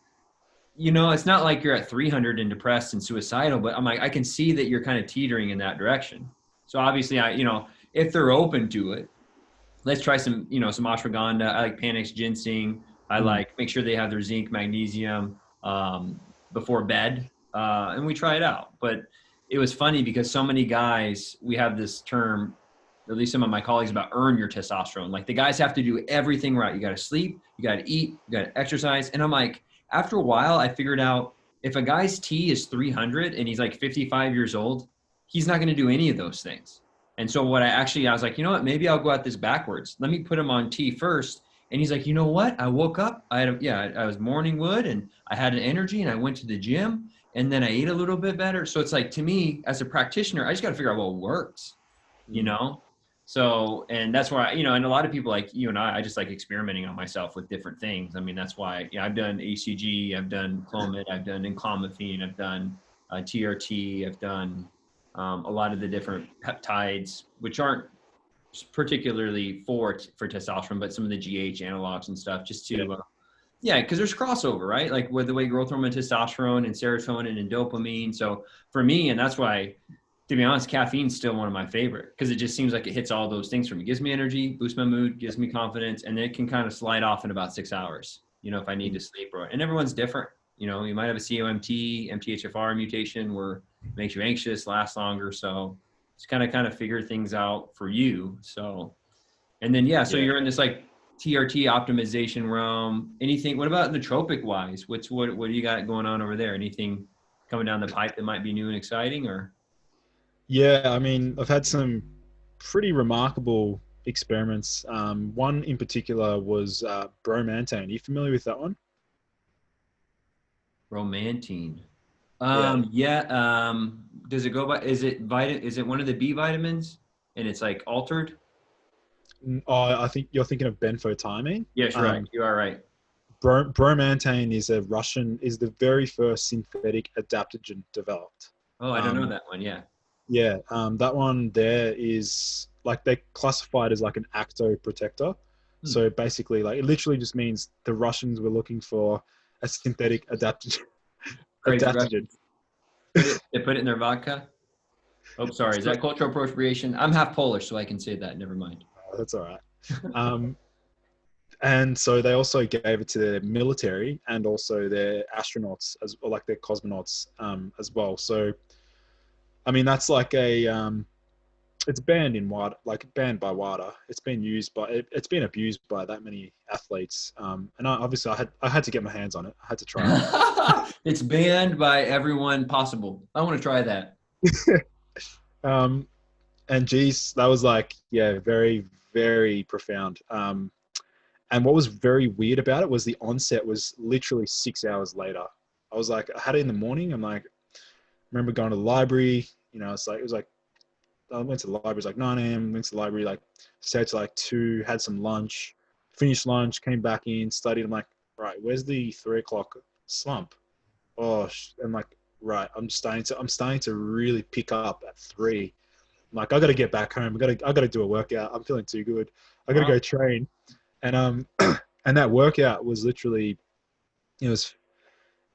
You know, it's not like you're at 300 and depressed and suicidal, but I'm like, I can see that you're kind of teetering in that direction. So obviously, you know, if they're open to it, let's try some, you know, some ashwagandha. I like Panax ginseng. I Mm. like, make sure they have their zinc, magnesium before bed, and we try it out. But it was funny because so many guys, we have this term, at least some of my colleagues, about earn your testosterone. Like the guys have to do everything right. You got to sleep, you got to eat, you got to exercise. And I'm like, after a while, I figured out if a guy's T is 300 and he's like 55 years old, he's not going to do any of those things. And so I was like, you know what, maybe I'll go at this backwards. Let me put him on T first. And he's like, you know what? I woke up, I was morning wood and I had an energy and I went to the gym and then I ate a little bit better. So it's like, to me as a practitioner, I just got to figure out what works, you Mm. know? So, and that's why, you know, and a lot of people like you and I just like experimenting on myself with different things. I mean, that's why, I've done ACG, I've done Clomid, I've done enclomiphene, I've done TRT, I've done a lot of the different peptides, which aren't particularly for testosterone, but some of the GH analogs and stuff, just Yeah. to, yeah, because there's crossover, right? Like with the way growth hormone, testosterone, and serotonin and dopamine. So for me, and that's why, to be honest, caffeine's still one of my favorite because it just seems like it hits all those things for me. It gives me energy, boosts my mood, gives me confidence, and it can kind of slide off in about 6 hours, you know, if I need Mm. to sleep. And everyone's different. You know, you might have a COMT, MTHFR mutation where it makes you anxious, lasts longer. So just kind of figure things out for you. So, and then, yeah, so Yeah. you're in this like TRT optimization realm. Anything, what about nootropic wise? What do you got going on over there? Anything coming down the pipe that might be new and exciting, or? Yeah. I mean, I've had some pretty remarkable experiments. One in particular was bromantane. Are you familiar with that one? Romantine. Yeah. Yeah. Does it go by, is it one of the B vitamins and it's like altered? Oh, I think you're thinking of benfotiamine. Yes, right. Um, You are right. bromantane is the very first synthetic adaptogen developed. Oh, I don't know Um, that one. Yeah. yeah, that one there is like they classified as like an acto protector. Hmm. So basically, like it literally just means the Russians were looking for a synthetic adaptogen. Crazy Adaptogen. Russians. They put it in their vodka. Oh, sorry. Is So, that cultural appropriation? I'm half Polish, so I can say that. Never mind. that's all right. Um, and so they also gave it to their military and also their astronauts as or like their cosmonauts as well. So I mean that's like a it's banned in WADA, like banned by WADA. It's been used by it's been abused by that many athletes. And obviously I had to get my hands on it. I had to try It's banned by everyone possible. I want to try that. it. And geez, that was like yeah, very very profound. And what was very weird about it was the onset was literally 6 hours later. I was like, I had it in the morning. I'm like, remember going to the library. You know, it was like I went to the library. It was like 9 a.m. Went to the library, like stayed to like 2, had some lunch, finished lunch, came back in, studied. I'm like, right, where's the 3 o'clock slump? Oh, and like, right, I'm starting to really pick up at 3. I'm like, I got to get back home. I got to do a workout. I'm feeling too good. I got to Wow. go train. And and that workout was literally, it was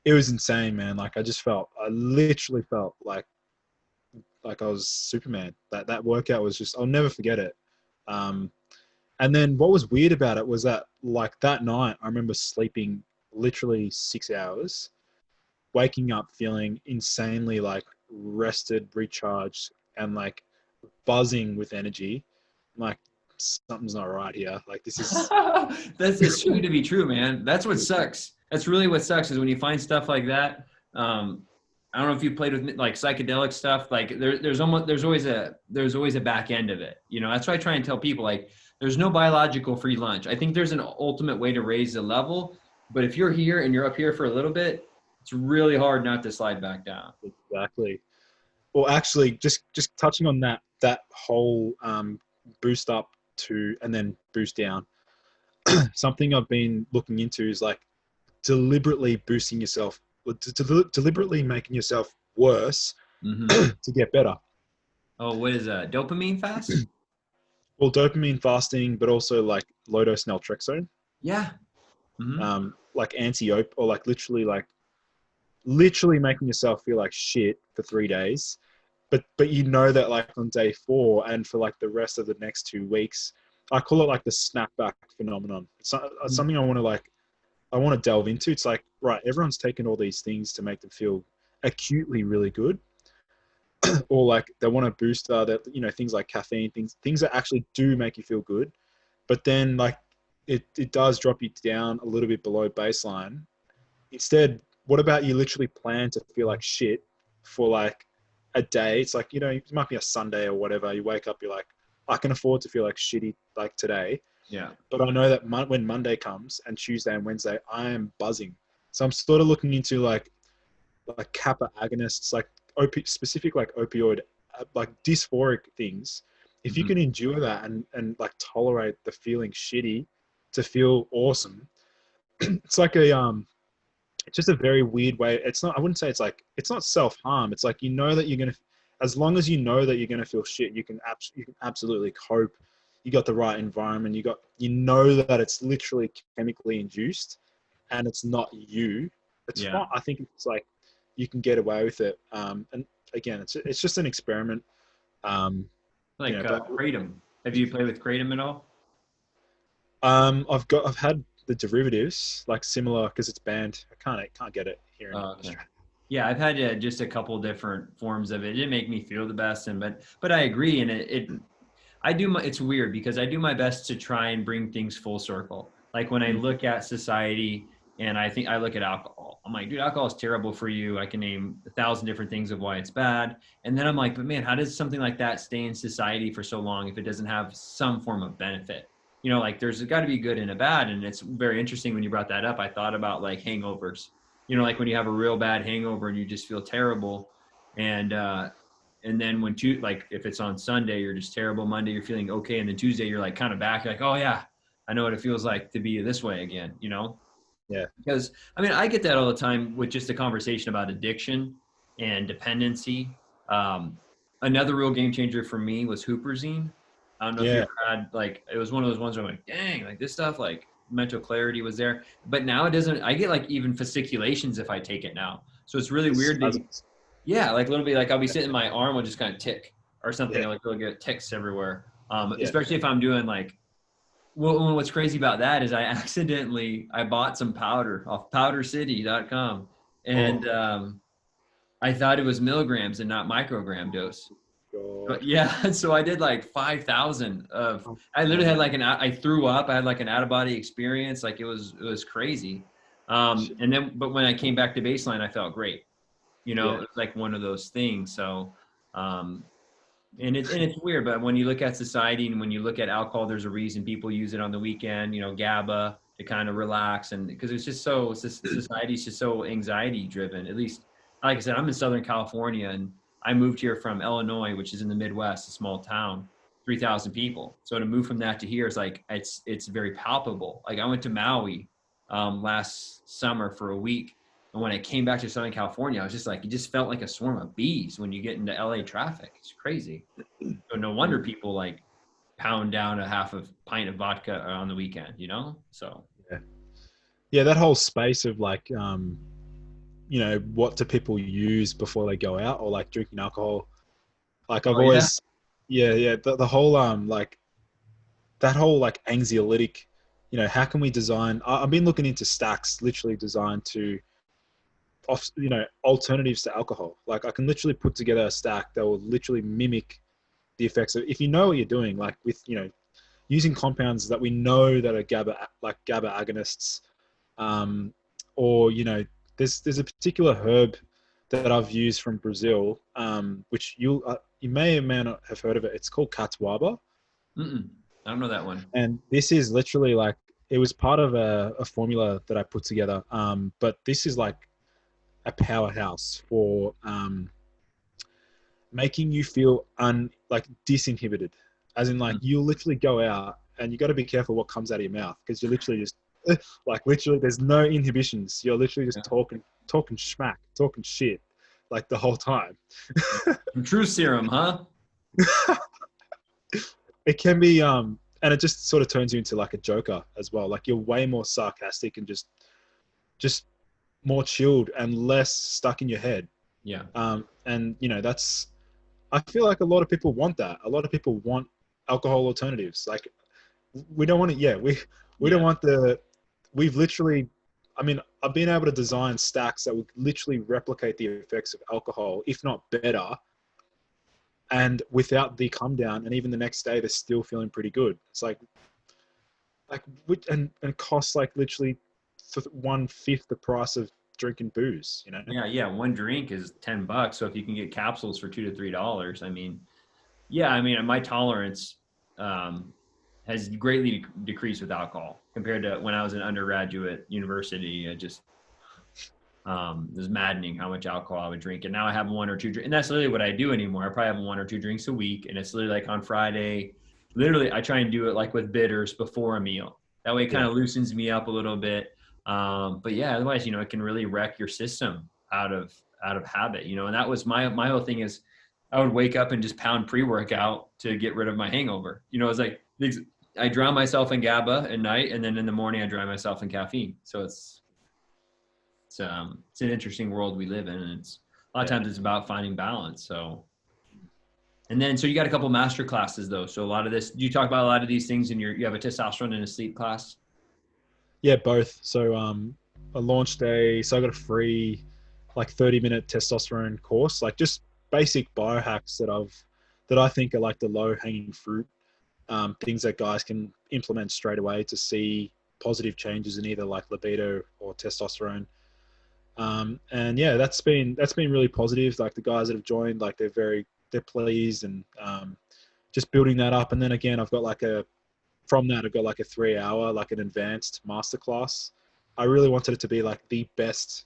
insane, man. Like I literally felt like I was Superman. That workout was just, I'll never forget it. Um, and then what was weird about it was that like that night, I remember sleeping literally 6 hours, waking up feeling insanely like rested, recharged, and like buzzing with energy. I'm like something's not right here. Like this is It's too good to be true, man. That's what sucks. That's really what sucks is when you find stuff like that. I don't know if you played with like psychedelic stuff. Like there's always a back end of it. You know, that's why I try and tell people like there's no biological free lunch. I think there's an ultimate way to raise the level, but if you're here and you're up here for a little bit, it's really hard not to slide back down. exactly. Well, actually, just touching on that whole boost up to and then boost down. Something I've been looking into is like deliberately boosting yourself, deliberately making yourself worse to get better. Oh, what is that? Dopamine fast? Well, dopamine fasting, but also like low dose naltrexone, Yeah. Mm-hmm. like anti-op, or like literally making yourself feel like shit for 3 days. But you know that like on day 4 and for like the rest of the next 2 weeks, I call it like the snapback phenomenon. It's something I want to delve into. It's like, right, everyone's taken all these things to make them feel acutely really good, or like they want a booster that, you know, things like caffeine, things that actually do make you feel good. But then like it does drop you down a little bit below baseline. Instead, what about you literally plan to feel like shit for like a day? It's like, you know, it might be a Sunday or whatever. You wake up, you're like, I can afford to feel like shitty like today. Yeah. But I know that when Monday comes and Tuesday and Wednesday, I am buzzing. So I'm sort of looking into like kappa agonists, like specific like opioid, like dysphoric things. If you Mm-hmm. can endure that and like tolerate the feeling shitty to feel awesome, it's like it's just a very weird way. It's not, I wouldn't say it's like, it's not self-harm. It's like, you know that you're going to, as long as you know that you're going to feel shit, you can absolutely cope. You got the right environment. You know that it's literally chemically induced and it's not you. It's Yeah. fine. I think it's like, you can get away with it. And again, it's just an experiment. You Like know, but kratom. Have you played with kratom at all? I've had the derivatives like similar because it's banned. I can't get it here in Oh, okay. Australia. Yeah, I've had just a couple different forms of it. It didn't make me feel the best, and but I agree, and I do my, it's weird because I do my best to try and bring things full circle. Like when I look at society and I think I look at alcohol, I'm like, dude, alcohol is terrible for you. I can name 1,000 different things of why it's bad. And then I'm like, but man, how does something like that stay in society for so long if it doesn't have some form of benefit? You know, like there's got to be good and a bad. And it's very interesting when you brought that up. I thought about like hangovers, you know, like when you have a real bad hangover and you just feel terrible. And then when like if it's on Sunday, you're just terrible. Monday, you're feeling okay. And then Tuesday, you're like kind of back. You're like, oh yeah, I know what it feels like to be this way again, you know? Yeah. Because I mean, I get that all the time with just a conversation about addiction and dependency. Um, Another real game changer for me was Hooperzine. I don't know if you Yeah. ever had like, it was one of those ones where I'm like, dang, like this stuff, like mental clarity was there. But now it doesn't, I get like even fasciculations if I take it now. So it's really weird that yeah, like a little bit like I'll be sitting, my arm will just kind of tick or something. Yeah. I like really get ticks everywhere. Yeah. Especially if I'm doing like, well, what's crazy about that is I bought some powder off powdercity.com and I thought it was milligrams and not microgram dose. But God. yeah, so I did like 5,000 of, Oh, I literally had man. like I threw up. I had like an out of body experience. Like it was crazy. Shit. And then, but when I came back to baseline, I felt great. You know, Yeah. it's like one of those things. So, um, and it's weird, but when you look at society and when you look at alcohol, there's a reason people use it on the weekend. You know, GABA to kind of relax, and because it's just so society's just so anxiety driven. At least, like I said, I'm in Southern California, and I moved here from Illinois, which is in the Midwest, a small town, 3,000 people. So to move from that to here is like it's very palpable. Like I went to Maui last summer for a week. And when I came back to Southern California, I was just like, you just felt like a swarm of bees when you get into LA traffic. It's crazy. So no wonder people like pound down a half a pint of vodka on the weekend, you know? So Yeah. Yeah. That whole space of like, you know, what do people use before they go out or like drinking alcohol? Like I've oh yeah. always, yeah. The whole, like that whole like anxiolytic, you know, how can we design, I've been looking into stacks literally designed to, you know, alternatives to alcohol. Like I can literally put together a stack that will literally mimic the effects of, if you know what you're doing, like with, you know, using compounds that we know that are GABA agonists, or, you know, there's a particular herb that I've used from Brazil, which you may or may not have heard of it. It's called catuaba. Mm-mm. I don't know that one. And this is literally like, it was part of a formula that I put together. But this is like a powerhouse for making you feel like disinhibited, as in like you literally go out and you got to be careful what comes out of your mouth, because you're literally just like literally there's no inhibitions. You're literally just talking schmack, talking shit like the whole time. True serum, huh? It can be and it just sort of turns you into like a joker as well. Like you're way more sarcastic and just more chilled and less stuck in your head. Yeah. And you know, I feel like a lot of people want that. A lot of people want alcohol alternatives. Like we don't want it. Yeah, we don't want we've literally, I mean, I've been able to design stacks that would literally replicate the effects of alcohol, if not better, and without the come down. And even the next day, they're still feeling pretty good. It's like and costs like literally 1/5 the price of drinking booze, you know? Yeah. One drink is $10. So if you can get capsules for $2 to $3, I mean, yeah, I mean, my tolerance has greatly decreased with alcohol compared to when I was an undergraduate university. It just it was maddening how much alcohol I would drink. And now I have one or two drinks. And that's literally what I do anymore. I probably have one or two drinks a week. And it's literally like on Friday, literally I try and do it like with bitters before a meal. That way it kind of loosens me up a little bit. But yeah, otherwise, you know, it can really wreck your system out of habit, you know. And that was my whole thing is I would wake up and just pound pre-workout to get rid of my hangover. You know, it's like I drown myself in GABA at night, and then in the morning I drown myself in caffeine. So it's an interesting world we live in, and it's a lot of times it's about finding balance. So, and then so you got a couple master classes though. So a lot of this, do you talk about a lot of these things in you have a testosterone and a sleep class? Yeah, both. So I launched so I got a free like 30-minute testosterone course, like just basic biohacks that I think are like the low hanging fruit, things that guys can implement straight away to see positive changes in either like libido or testosterone. And yeah, that's been really positive. Like the guys that have joined, like they're pleased, and just building that up. And then again, I've got like from that, I've got like a 3-hour, like an advanced masterclass. I really wanted it to be like the best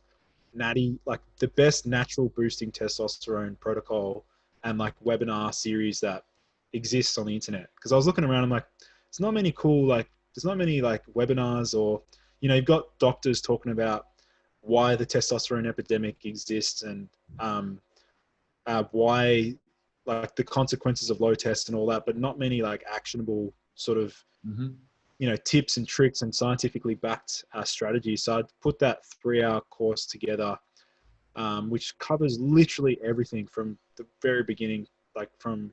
the best natural boosting testosterone protocol and like webinar series that exists on the internet. Because I was looking around, I'm like, there's not many webinars, or, you know, you've got doctors talking about why the testosterone epidemic exists, and why like the consequences of low test and all that, but not many like actionable sort of, you know, tips and tricks and scientifically backed strategies. So I'd put that 3-hour course together, which covers literally everything from the very beginning, like from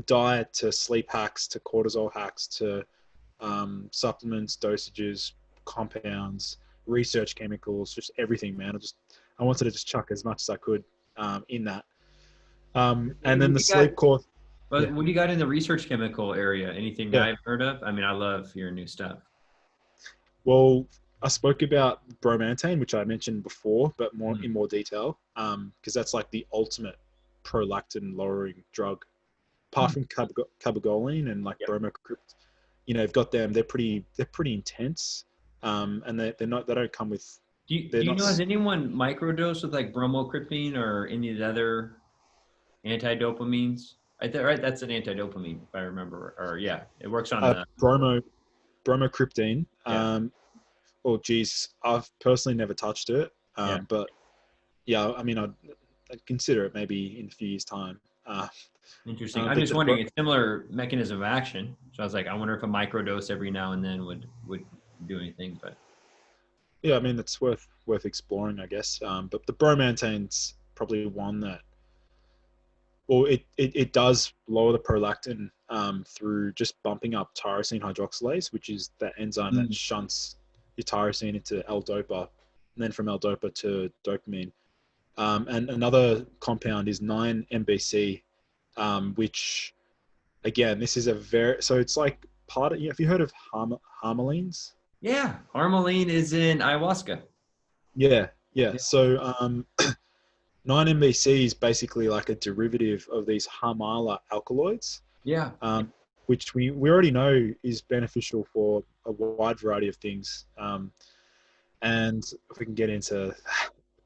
diet to sleep hacks to cortisol hacks to supplements, dosages, compounds, research chemicals, just everything, man. I wanted to just chuck as much as I could in that. And then the sleep course. But what do you got in the research chemical area? Anything I've heard of? I mean, I love hearing new stuff. Well, I spoke about bromantane, which I mentioned before, but in more detail, because that's like the ultimate prolactin lowering drug. Apart from cabergoline and like bromocrypt, you know, you've got them. They're pretty intense, and they don't come with. Do you know, has anyone microdosed with like bromocryptine or any of the other antidopamines? Right, that's an antidopamine if I remember. Or yeah, it works on the bromocryptine. Oh geez, I've personally never touched it, but yeah, I mean, I'd consider it maybe in a few years' time. Interesting. I'm just wondering, it's similar mechanism of action. So I was like, I wonder if a microdose every now and then would do anything. But yeah, I mean, it's worth exploring, I guess. But the bromantane's probably one that, well, it does lower the prolactin through just bumping up tyrosine hydroxylase, which is that enzyme that shunts your tyrosine into L-DOPA, and then from L-DOPA to dopamine. And another compound is 9-MBC, which, again, this is so it's like part of, have you heard of harmalines? Yeah, harmaline is in ayahuasca. Yeah. So 9-MBC is basically like a derivative of these harmala alkaloids. Yeah. Which we already know is beneficial for a wide variety of things. And if we can get into...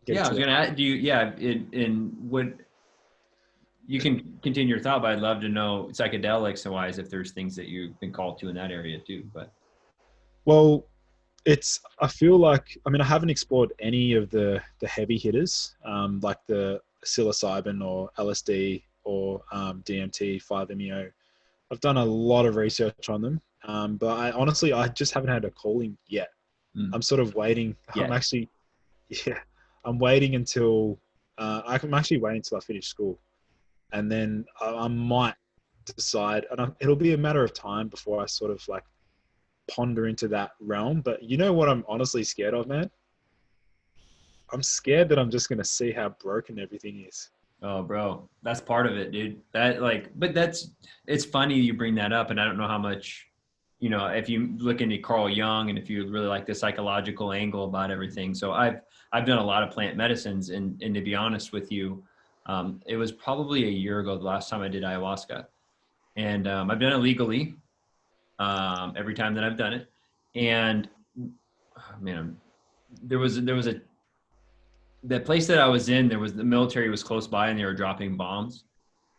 I was going to ask, do you, in what, You can continue your thought, but I'd love to know psychedelics wise if there's things that you've been called to in that area too. But Well, I feel like, I mean, I haven't explored any of the heavy hitters, like the psilocybin or LSD or DMT, 5-MeO. I've done a lot of research on them, but I just haven't had a calling yet. mm, I'm sort of waiting. yeah, Yeah, I'm waiting until, I'm actually waiting until I finish school. And then I might decide, and it'll be a matter of time before I sort of like ponder into that realm. But you know what I'm honestly scared of, man? I'm scared that I'm just going to see how broken everything is. oh, bro, that's part of it, dude. That like, but it's funny you bring that up, and I don't know how much, if you look into Carl Jung and if you really like the psychological angle about everything. So I've done a lot of plant medicines, and to be honest with you, it was probably a year ago the last time I did ayahuasca, and I've done it legally every time that I've done it, and oh, man, there was a the place that I was in, the military was close by and they were dropping bombs.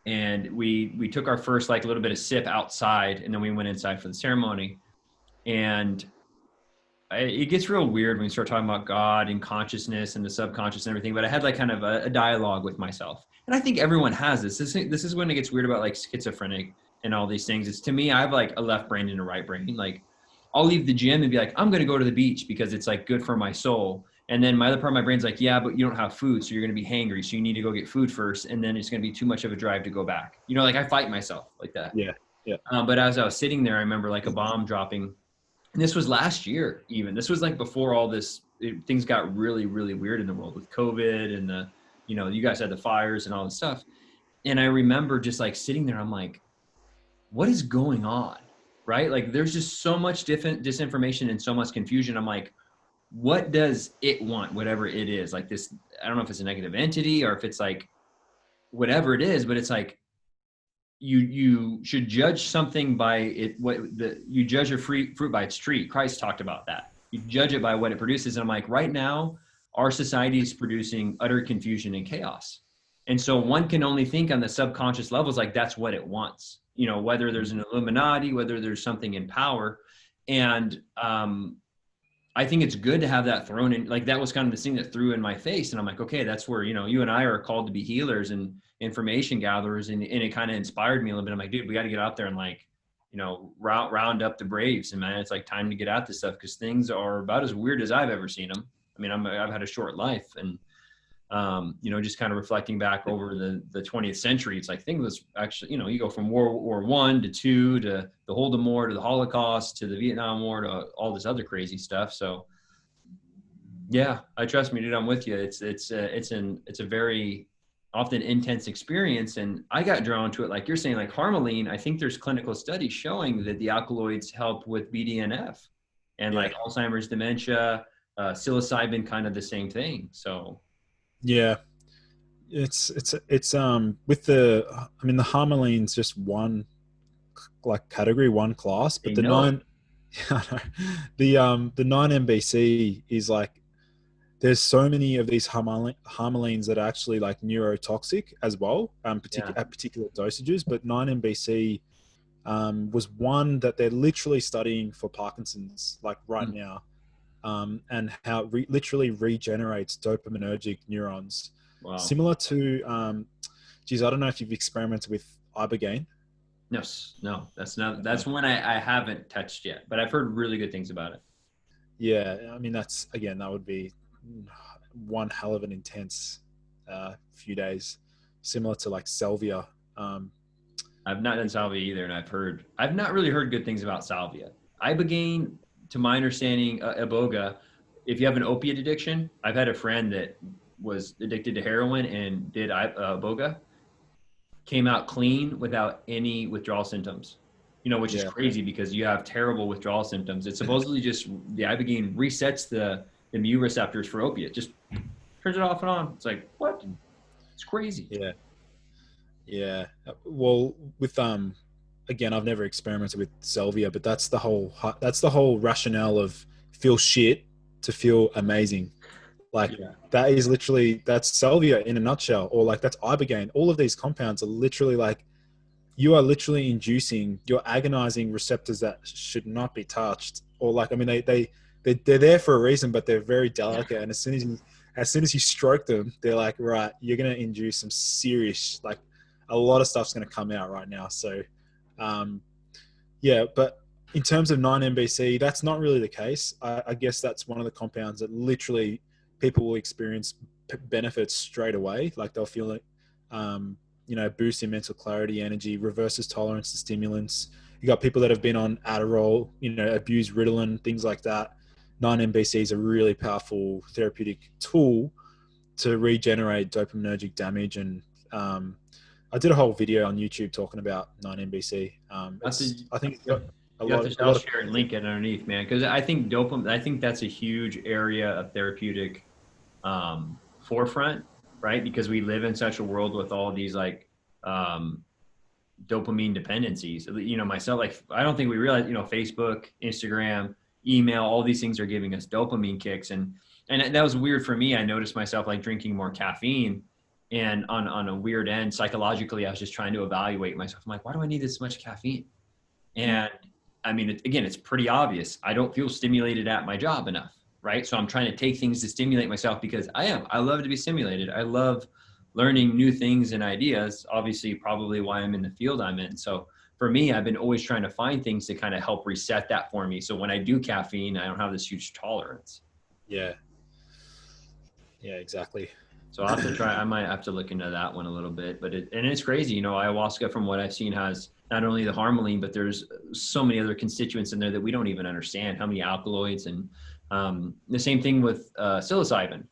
And we took our first like a little bit of sip outside, and then we went inside for the ceremony. And it gets real weird when you start talking about God and consciousness and the subconscious and everything. But I had like kind of a dialogue with myself, and I think everyone has this. This is when it gets weird about like schizophrenic and all these things. It's to me, I have like a left brain and a right brain. Like I'll leave the gym and be like, I'm going to go to the beach because it's like good for my soul. And then my other part of my brain's like, yeah, but you don't have food, so you're going to be hangry. So you need to go get food first, and then it's going to be too much of a drive to go back. Like I fight myself like that. Yeah. Yeah. But as I was sitting there, I remember like a bomb dropping, and this was last year. Even this was like before all this, things got really, really weird in the world with COVID and you guys had the fires and all this stuff. And I remember just like sitting there, I'm like, what is going on? Right? Like there's just so much different disinformation and so much confusion. I'm like, what does it want? Whatever it is, like this, I don't know if it's a negative entity or if it's like whatever it is, but it's like you should judge something by it. You judge a fruit by its tree. Christ talked about that. You judge it by what it produces. And I'm like, right now, our society is producing utter confusion and chaos. And so one can only think on the subconscious levels, like that's what it wants, whether there's an Illuminati, whether there's something in power. And I think it's good to have that thrown in. Like that was kind of the thing that threw in my face. And I'm like, okay, that's where, you and I are called to be healers and information gatherers. And it kind of inspired me a little bit. I'm like, dude, we got to get out there and like, round up the Braves. And man, it's like time to get out this stuff because things are about as weird as I've ever seen them. I mean, I've had a short life, and just kind of reflecting back over the 20th century, it's like things was actually, you go from World War I to II to the Holodomor to the Holocaust to the Vietnam War to all this other crazy stuff. So yeah, I trust me, dude, I'm with you. It's a very often intense experience. And I got drawn to it. Like you're saying, like harmaline, I think there's clinical studies showing that the alkaloids help with BDNF and like Alzheimer's, dementia, psilocybin, kind of the same thing. So Yeah. It's with the, I mean, the harmaline's just one like category, one class, but they know it. the 9-MBC is like, there's so many of these harmalines that are actually like neurotoxic as well, at particular dosages. But 9-MBC was one that they're literally studying for Parkinson's, like right now, and how it literally regenerates dopaminergic neurons. Wow. Similar to, geez, I don't know if you've experimented with ibogaine. No, that's one I haven't touched yet, but I've heard really good things about it. Yeah, I mean, that would be one hell of an intense few days, similar to like salvia. I've not done salvia either, and I've not really heard good things about salvia. Ibogaine, to my understanding, iboga, if you have an opiate addiction, I've had a friend that was addicted to heroin and did iboga, came out clean without any withdrawal symptoms, which is crazy because you have terrible withdrawal symptoms. It's supposedly just the ibogaine resets the mu receptors for opiate, just turns it off and on. It's like, what? It's crazy. Yeah. Well, with again, I've never experimented with salvia, but that's the whole rationale of feel shit to feel amazing. Like Yeah. that is literally, that's salvia in a nutshell, or like that's ibogaine. All of these compounds are literally like, you are literally inducing, you're agonizing receptors that should not be touched. Or like, I mean, they're there for a reason, but they're very Yeah. delicate. And as soon as you stroke them, they're like, right, you're going to induce some serious, like a lot of stuff's going to come out right now. So, um, yeah, but in terms of 9-MBC, that's not really the case. I guess that's one of the compounds that literally people will experience benefits straight away. Like they'll feel it, boost in mental clarity, energy, reverses tolerance to stimulants. You got people that have been on Adderall, abuse Ritalin, things like that. 9-MBC is a really powerful therapeutic tool to regenerate dopaminergic damage. And I did a whole video on YouTube talking about 9-MBC. I think it's got You have to, I'll a lot of share and link it underneath, man, because I think dopamine. I think that's a huge area of therapeutic forefront, right? Because we live in such a world with all these like dopamine dependencies. Myself, like I don't think we realize, Facebook, Instagram, email, all these things are giving us dopamine kicks, and that was weird for me. I noticed myself like drinking more caffeine, and on a weird end, psychologically, I was just trying to evaluate myself. I'm like, why do I need this much caffeine? And I mean, again, it's pretty obvious. I don't feel stimulated at my job enough, right? So I'm trying to take things to stimulate myself because I love to be stimulated. I love learning new things and ideas, obviously probably why I'm in the field I'm in. So for me, I've been always trying to find things to kind of help reset that for me. So when I do caffeine, I don't have this huge tolerance. Yeah. Yeah, exactly. So I'll have to try. I might have to look into that one a little bit. But it's crazy. Ayahuasca, from what I've seen, has not only the harmaline, but there's so many other constituents in there that we don't even understand. How many alkaloids, and the same thing with psilocybin.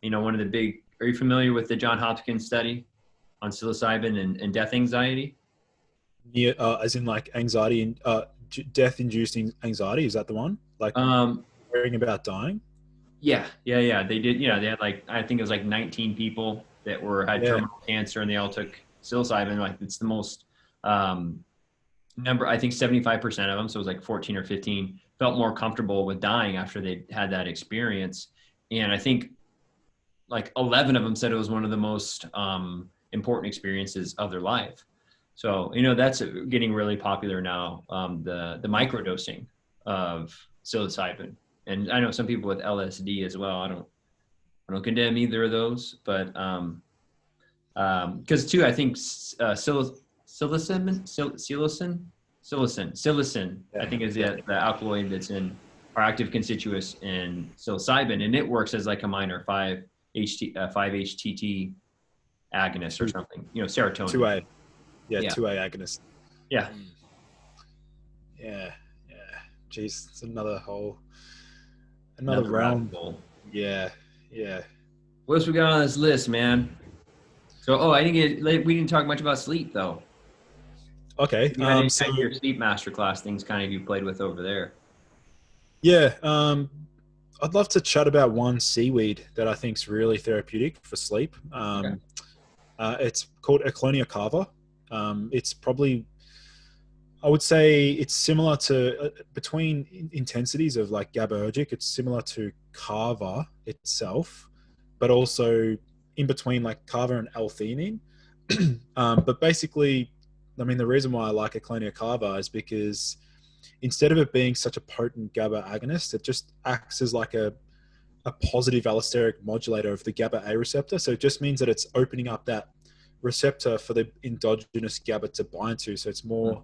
One of the big. Are you familiar with the John Hopkins study on psilocybin and death anxiety? Yeah, as in like anxiety and death-inducing anxiety. Is that the one? Like worrying about dying? Yeah. They did. They had like, I think it was like 19 people that had Yeah. terminal cancer, and they all took psilocybin. Like it's the most number. I think 75% of them, so it was like 14 or 15, felt more comfortable with dying after they had that experience. And I think like 11 of them said it was one of the most important experiences of their life. So that's getting really popular now. The microdosing of psilocybin, and I know some people with LSD as well. I don't condemn either of those, but because too, I think psilocin, I think is the alkaloid that's in our active constituents in psilocybin, and it works as like a minor 5-HTT agonist or something. Serotonin. 2A. Yeah, 2A agonist. Yeah. Yeah. Jeez, it's another realm. Yeah. What else we got on this list, man? So, we didn't talk much about sleep though. Okay. So your sleep masterclass things kind of you played with over there. Yeah. I'd love to chat about one seaweed that I think is really therapeutic for sleep. Okay. It's called Eclonia cava. It's probably, I would say it's similar to, between intensities of like GABAergic, it's similar to kava itself, but also in between like kava and L-theanine. But basically, I mean, the reason why I like Eclonia cava is because instead of it being such a potent GABA agonist, it just acts as like a positive allosteric modulator of the GABA A receptor. So it just means that it's opening up that receptor for the endogenous GABA to bind to. So it's more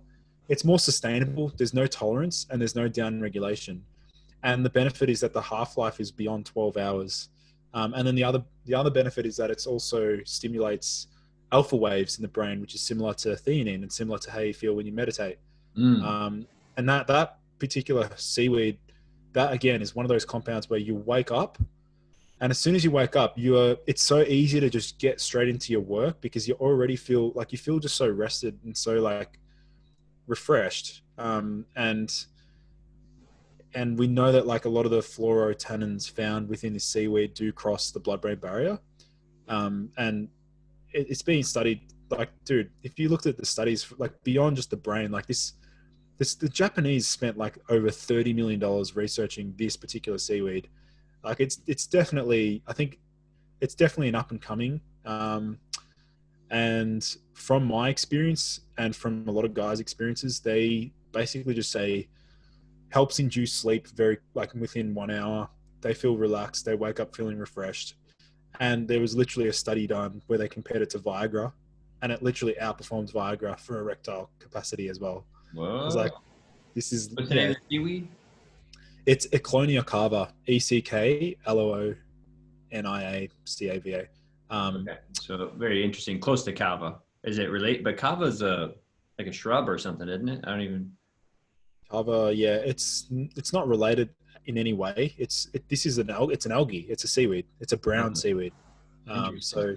sustainable. There's no tolerance and there's no down regulation. And the benefit is that the half-life is beyond 12 hours. And then the other benefit is that it's also stimulates alpha waves in the brain, which is similar to theanine and similar to how you feel when you meditate. And that particular seaweed, that again is one of those compounds where you wake up, and as soon as you wake up, it's so easy to just get straight into your work because you already feel just so rested and so like refreshed. And we know that like a lot of the fluorotannins found within the seaweed do cross the blood-brain barrier. And it's being studied. Like, dude, if you looked at the studies, like beyond just the brain, like the Japanese spent like over $30 million researching this particular seaweed. Like it's definitely, I think it's definitely an up and coming. And from my experience and from a lot of guys' experiences, they basically just say helps induce sleep very like within 1 hour. They feel relaxed. They wake up feeling refreshed. And there was literally a study done where they compared it to Viagra, and it literally outperforms Viagra for erectile capacity as well. I was Whoa. like, this is, What's the name yeah, of the seaweed? it's Eclonia cava, ECKLOONIACAVA. Okay. So very interesting. Close to kava. Is it relate? But kava is like a shrub or something, isn't it? I don't even. Kava, yeah, it's not related in any way. This is it's an algae. It's a seaweed. It's a brown Okay. seaweed. Interesting. So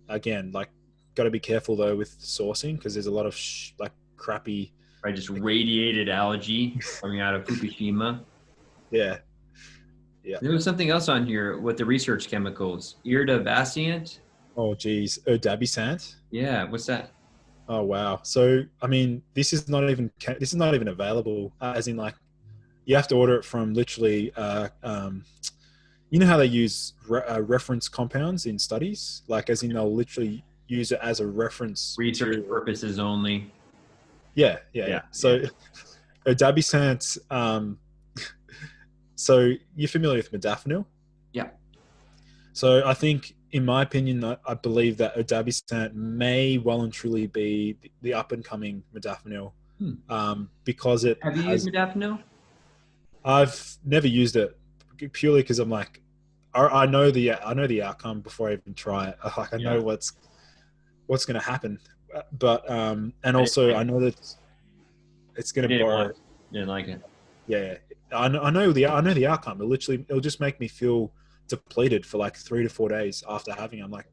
again, like, got to be careful though with sourcing because there's a lot of like crappy. Right, just radiated algae coming out of Fukushima. Yeah, yeah. There was something else on here with the research chemicals. Iridavascient. Oh geez, Odabisant. Yeah, what's that? Oh wow. So I mean, this is not even available. As in, like, you have to order it from literally. You know how they use reference compounds in studies, like as in they'll literally use it as a reference Research material. purposes only. Yeah, yeah, yeah. Yeah, So yeah. Odabisant. So you're familiar with modafinil? Yeah. So I think, in my opinion, I believe that Odabisant may well and truly be the up and coming modafinil, Hmm. because it Have you used has. modafinil? I've never used it purely because I'm like, I know the outcome before I even try it. Like, I know Yeah. what's going to happen, but and I didn't also like I it. know that it's going I to did it borrow. once. Didn't like it. Yeah, I know the outcome. It'll just make me feel depleted for like 3 to 4 days after having it. I'm like,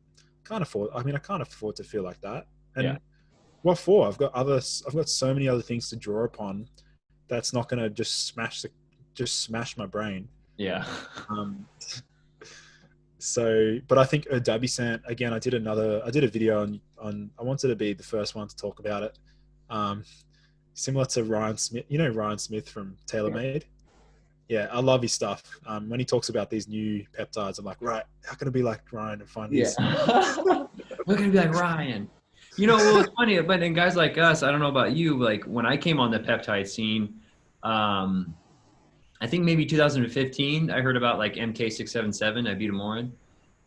can't afford. I mean, I can't afford to feel like that. Yeah. And what for? I've got so many other things to draw upon. That's not going to just smash my brain. Yeah. Um, so, but I think Odabisant, again, I did a video on, I wanted to be the first one to talk about it. Um, Similar to Ryan Smith, you know, Ryan Smith from Yeah. TaylorMade. Yeah, I love his stuff. When he talks about these new peptides, I'm like, right, how can I be like Ryan and find Yeah. these? We're gonna be like Ryan. Well, it's funny, but then guys like us, I don't know about you, like when I came on the peptide scene, um, I think maybe 2015, I heard about like MK677, ibutamorin.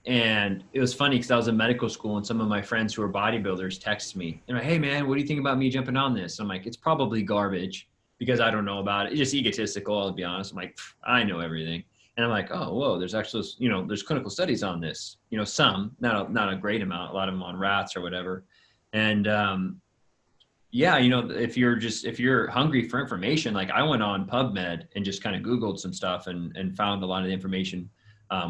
And it was funny because I was in medical school and some of my friends who are bodybuilders text me. They're like, hey man, what do you think about me jumping on this? I'm like, it's probably garbage because I don't know about it. It's just egotistical, I'll be honest. I'm like, I know everything. And I'm like, oh, whoa, there's actually, there's clinical studies on this, some, not a great amount, a lot of them on rats or whatever. And yeah, if you're hungry for information, like I went on PubMed and just kind of Googled some stuff and found a lot of the information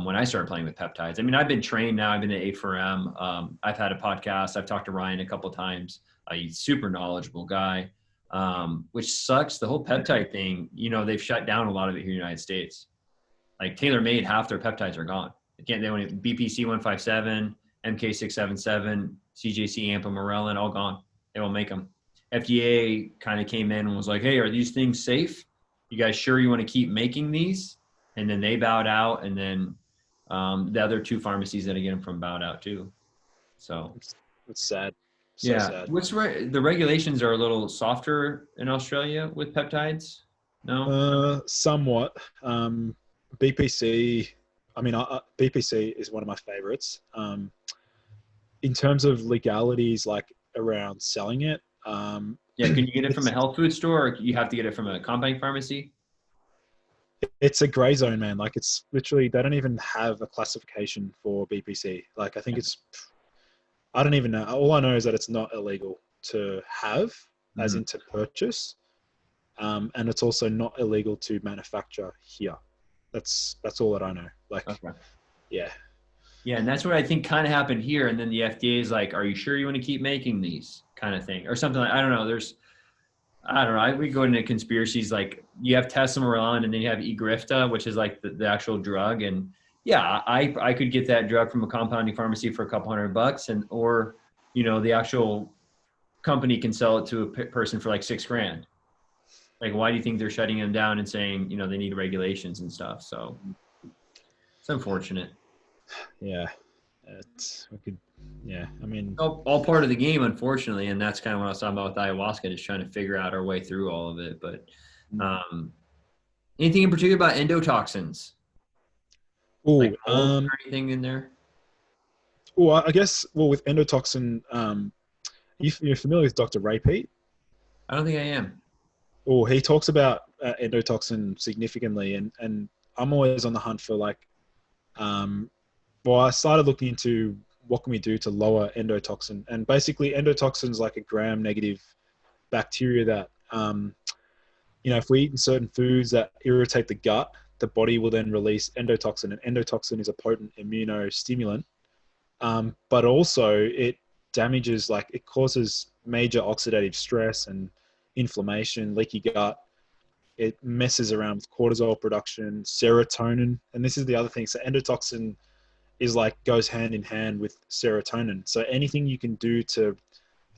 when I started playing with peptides. I mean, I've been trained now. I've been at A4M. I've had a podcast. I've talked to Ryan a couple of times. He's super knowledgeable guy, which sucks. The whole peptide thing, they've shut down a lot of it here in the United States. Like TaylorMade, half their peptides are gone. They only BPC 157, MK 677, CJC Ampamorelin, all gone. They won't make them. FDA kind of came in and was like, hey, are these things safe? You guys sure you want to keep making these? And then they bowed out. And then the other two pharmacies that I get them from bowed out too. So It's sad, so yeah, sad. the regulations are a little softer in Australia with peptides. No. Somewhat. BPC. I mean, BPC is one of my favorites. In terms of legalities, like around selling it, Yeah, can you get it from a it's health food store or you have to get it from a compounding pharmacy? it's a gray zone, man. Like, it's literally, they don't even have a classification for BPC. Like, I think I don't even know. All I know is that it's not illegal to have, as Mm-hmm. in to purchase, and it's also not illegal to manufacture here. That's all that I know. Like, Okay. yeah, Yeah, and that's what I think kind of happened here. And then the FDA is like, "Are you sure you want to keep making these?" kind of thing, or something like. I don't know. I don't know. We go into conspiracies like you have testosterone and then you have Egrifta, which is like the actual drug. And yeah, I could get that drug from a compounding pharmacy for a couple $100, or the actual company can sell it to a person for like $6,000. Like, why do you think they're shutting them down and saying they need regulations and stuff? So It's unfortunate. Yeah, it's we could. Yeah, I mean, All part of the game, unfortunately, and that's kind of what I was talking about with ayahuasca, just trying to figure out our way through all of it. But um, anything in particular about endotoxins, like oh, mold or anything in there? well, I guess with endotoxin, you're familiar with Dr. Ray Peat? I don't think I am. Oh, he talks about endotoxin significantly, and I'm always on the hunt for like, well, I started looking into what can we do to lower endotoxin, and basically endotoxin is like a gram-negative bacteria that, if we eat certain foods that irritate the gut, the body will then release endotoxin, and endotoxin is a potent immunostimulant, but also it damages, like it causes major oxidative stress and inflammation, leaky gut. It messes around with cortisol production, serotonin, and this is the other thing. So endotoxin is like goes hand in hand with serotonin. So anything you can do to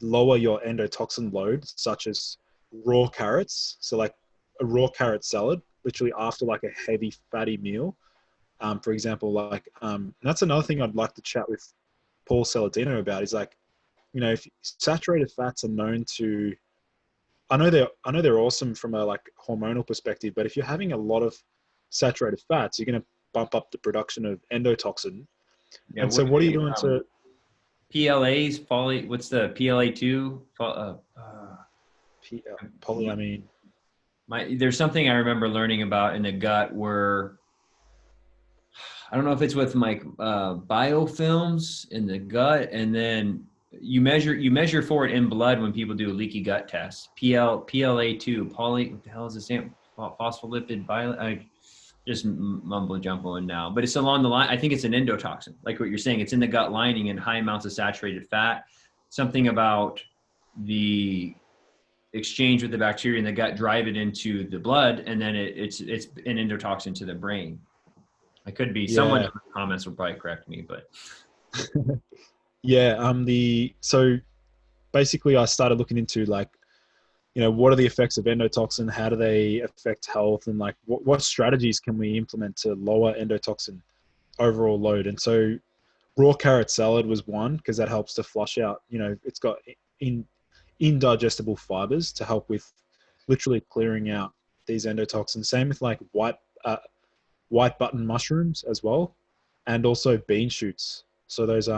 lower your endotoxin load, such as raw carrots, so like a raw carrot salad, literally after like a heavy fatty meal. For example, like that's another thing I'd like to chat with Paul Saladino about is like, if saturated fats are known to, I know they're awesome from a like hormonal perspective, but if you're having a lot of saturated fats, you're going to bump up the production of endotoxin. Yeah. And so what are you doing to PLAs? What's the PLA2? polyamine? There's something I remember learning about in the gut where I don't know if it's with like biofilms in the gut, and then you measure for it in blood when people do leaky gut tests. PLA2 what the hell is this name? Phospholipid bio. I just mumble jumbling now, but it's along the line. I think it's an endotoxin, like what you're saying. It's in the gut lining in high amounts of saturated fat. Something about the exchange with the bacteria in the gut drive it into the blood, and then it's an endotoxin to the brain. I could be, someone in Yeah. the comments will probably correct me, but Yeah. So basically I started looking into like, what are the effects of endotoxin? How do they affect health? And like, what strategies can we implement to lower endotoxin overall load? And so raw carrot salad was one, because that helps to flush out, it's got indigestible fibers to help with literally clearing out these endotoxins. Same with like white button mushrooms as well, and also bean shoots. So those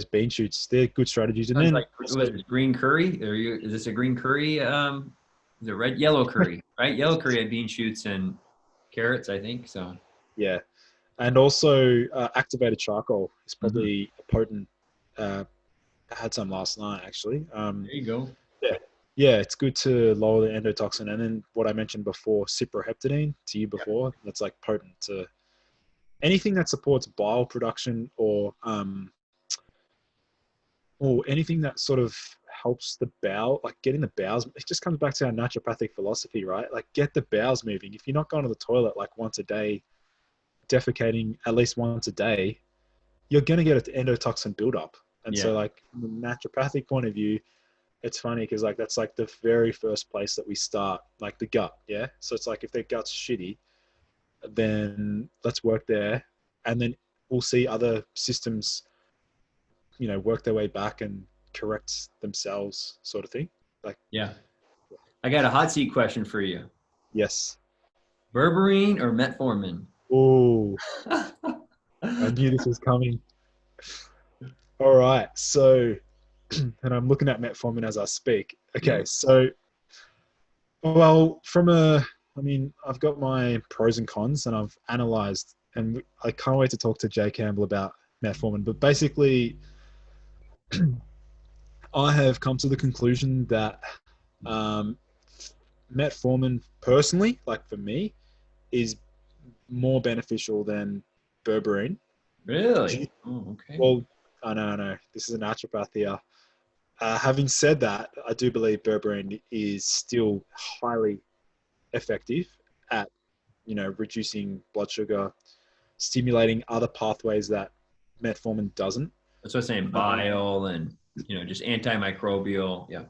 bean shoots, they're good strategies. And sounds then like, was it green curry? Is this a green curry? Is it yellow curry, right? Yellow curry had bean shoots and carrots, I think. So yeah, and also activated charcoal is Mhm. probably a potent. I had some last night actually. There you go. Yeah, yeah, it's good to lower the endotoxin. And then what I mentioned before, cyproheptadine to you Yeah. before, that's like potent to anything that supports bile production, or anything that sort of helps the bowel, like getting the bowels. It just comes back to our naturopathic philosophy, right? Like get the bowels moving. If you're not going to the toilet like once a day, defecating at least once a day, you're going to get an endotoxin buildup. And Yeah. so like from a naturopathic point of view, it's funny because like that's like the very first place that we start, like the gut. Yeah. So it's like if their gut's shitty, then let's work there. And then we'll see other systems, work their way back and correct themselves, sort of thing. Like, Yeah. I got a hot seat question for you. yes. Berberine or metformin? Oh, I knew this was coming. All right. So, and I'm looking at metformin as I speak. Yeah. Okay. So, well, I've got my pros and cons and I've analyzed, and I can't wait to talk to Jay Campbell about metformin. But basically, I have come to the conclusion that um, metformin, personally, like for me, is more beneficial than berberine. Really? Oh, okay. Well, I know. This is a naturopath here. Having said that, I do believe berberine is still highly effective at, reducing blood sugar, stimulating other pathways that metformin doesn't. That's what I'm saying. Bile and, just antimicrobial. Yeah.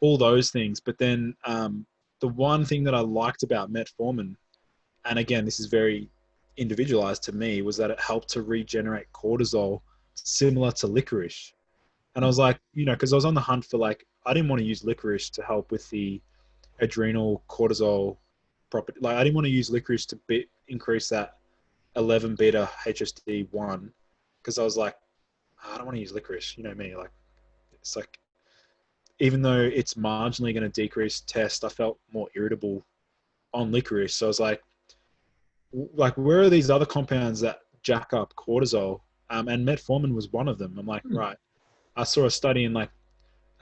All those things. But then the one thing that I liked about metformin, and again, this is very individualized to me was that it helped to regenerate cortisol similar to licorice. And I was like, because I was on the hunt for like, I didn't want to use licorice to help with the adrenal cortisol property. Like I didn't want to use licorice to increase that 11 beta HSD1 because I was like, I don't want to use licorice. You know me, like it's like, even though it's marginally going to decrease test, I felt more irritable on licorice. So I was like, where are these other compounds that jack up cortisol? And metformin was one of them. I'm like, right. I saw a study in like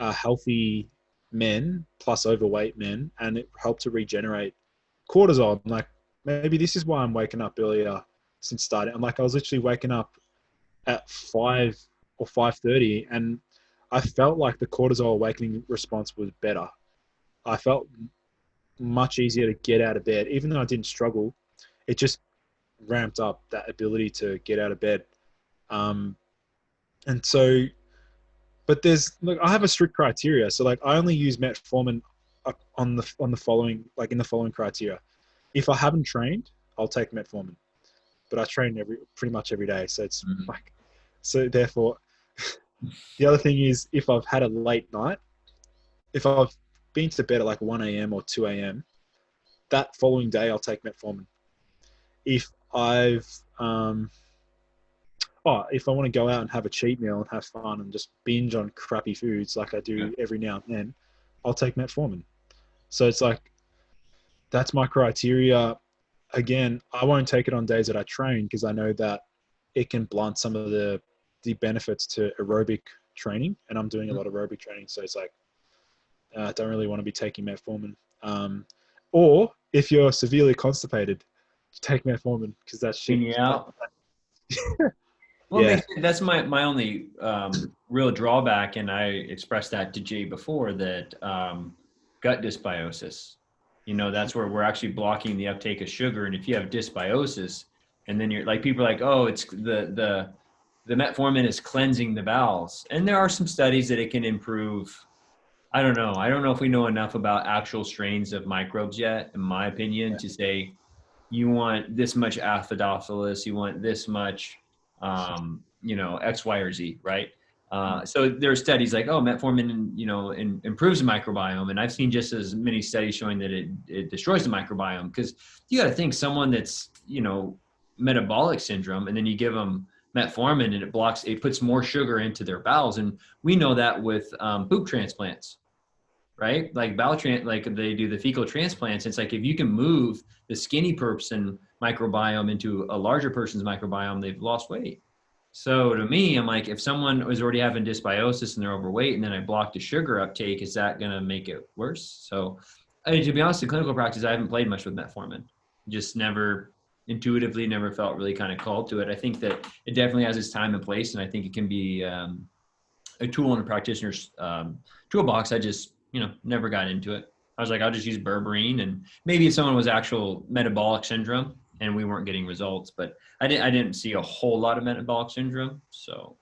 healthy men plus overweight men, and it helped to regenerate cortisol. I'm like, maybe this is why I'm waking up earlier since starting. I'm like, I was literally waking up at 5 or 5:30, and I felt like the cortisol awakening response was better. I felt much easier to get out of bed, even though I didn't struggle. It just ramped up that ability to get out of bed. And so, but look, I have a strict criteria. So like, I only use metformin on the following, like in the following criteria. If I haven't trained, I'll take metformin, but I train pretty much every day. So it's like, so therefore the other thing is if I've had a late night, if I've been to bed at like 1 a.m. or 2 a.m., that following day, I'll take metformin. If I've, if I want to go out and have a cheat meal and have fun and just binge on crappy foods like I do every now and then, I'll take metformin. So it's like, that's my criteria. Again, I won't take it on days that I train because I know that it can blunt some of the benefits to aerobic training, and I'm doing a lot of aerobic training. So it's like, I don't really want to be taking metformin. Or if you're severely constipated, take metformin because that's shit. Yeah. Well, yeah. that's my only real drawback, and I expressed that to Jay before, that gut dysbiosis. That's where we're actually blocking the uptake of sugar. And if you have dysbiosis, and then you're like, people are like, oh, it's the metformin is cleansing the bowels. And there are some studies that it can improve. I don't know. I don't know if we know enough about actual strains of microbes yet, in my opinion, to say you want this much acidophilus, you want this much, X, Y, or Z, right? So there are studies like, metformin, improves the microbiome. And I've seen just as many studies showing that it destroys the microbiome, because you got to think someone that's, metabolic syndrome, and then you give them metformin and it puts more sugar into their bowels. And we know that with poop transplants, right? Like like they do the fecal transplants. It's like, if you can move the skinny person microbiome into a larger person's microbiome, they've lost weight. So to me, I'm like, if someone was already having dysbiosis and they're overweight, and then I block the sugar uptake, is that going to make it worse? So to be honest, in clinical practice, I haven't played much with metformin. Just intuitively never felt really kind of called to it. I think that it definitely has its time and place, and I think it can be a tool in a practitioner's toolbox. I just, never got into it. I was like, I'll just use berberine, and maybe if someone was actual metabolic syndrome and we weren't getting results, but I didn't see a whole lot of metabolic syndrome. So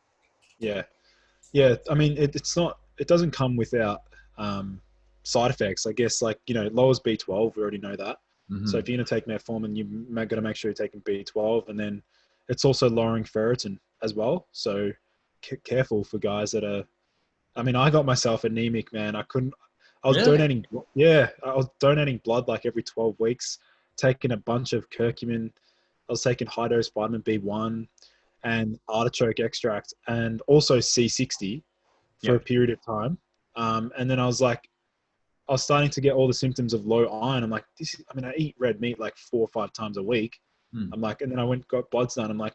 Yeah. I mean, it doesn't come without side effects, I guess. Like, lowers B12, we already know that. So if you're going to take metformin, you got to make sure you're taking B12, and then it's also lowering ferritin as well. So careful for guys that are, I got myself anemic, man. I was really? I was donating blood like every 12 weeks, taking a bunch of curcumin. I was taking high dose vitamin B1 and artichoke extract, and also C60 for a period of time. And then I was starting to get all the symptoms of low iron. I'm like, I eat red meat like 4 or 5 times a week. I'm like, and then I got bloods done. I'm like,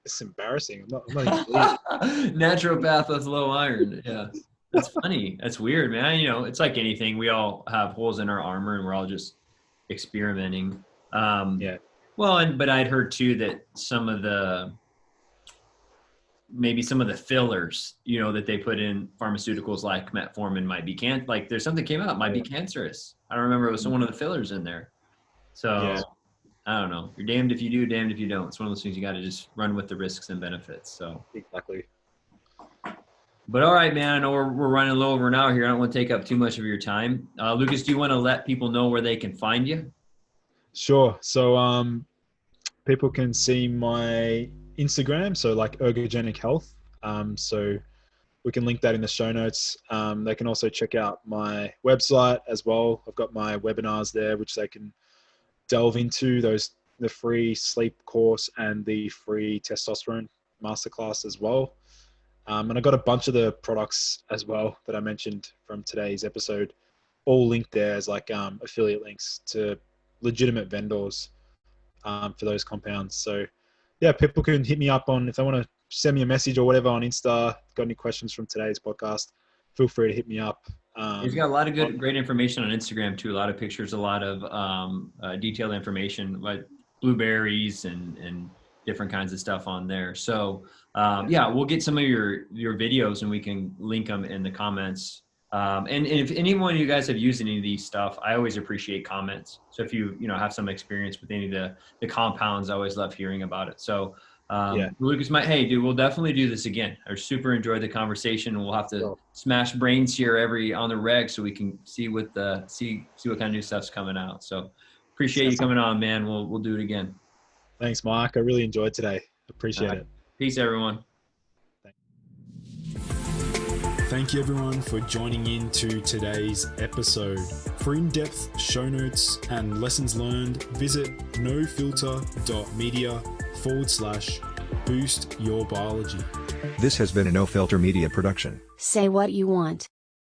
it's embarrassing. I'm not even bleeding. Naturopath with low iron. Yeah. That's funny. That's weird, man. It's like anything. We all have holes in our armor, and we're all just experimenting. Well, but I'd heard too that maybe some of the fillers, that they put in pharmaceuticals like metformin might be like there's something came out, might be cancerous. I don't remember, it was one of the fillers in there. So I don't know. You're damned if you do, damned if you don't. It's one of those things you got to just run with the risks and benefits. So exactly. But all right, man, I know we're running a little over an hour here. I don't want to take up too much of your time. Lucas, do you want to let people know where they can find you? Sure. So people can see my Instagram, so like Ergogenic Health. So we can link that in the show notes. They can also check out my website as well. I've got my webinars there, which they can delve into, the free sleep course and the free testosterone masterclass as well. And I got a bunch of the products as well that I mentioned from today's episode, all linked there as like affiliate links to legitimate vendors for those compounds. So yeah, people can hit me up if they want to send me a message or whatever on Insta. Got any questions from today's podcast, feel free to hit me up. He's got a lot of great information on Instagram too. A lot of pictures, a lot of detailed information, like blueberries and different kinds of stuff on there. So yeah, we'll get some of your videos and we can link them in the comments. And if anyone of you guys have used any of these stuff, I always appreciate comments. So if you have some experience with any of the compounds, I always love hearing about it. So Lucas, hey dude, we'll definitely do this again. I super enjoyed the conversation. We'll have to smash brains here on the reg so we can see what see what kind of new stuff's coming out. So appreciate you coming on, man. We'll do it again. Thanks, Mark. I really enjoyed today. Appreciate it. Peace, everyone. Thank you everyone for joining in to today's episode. For in-depth show notes and lessons learned, visit nofilter.media/boost your biology. This has been a No Filter Media production. Say what you want.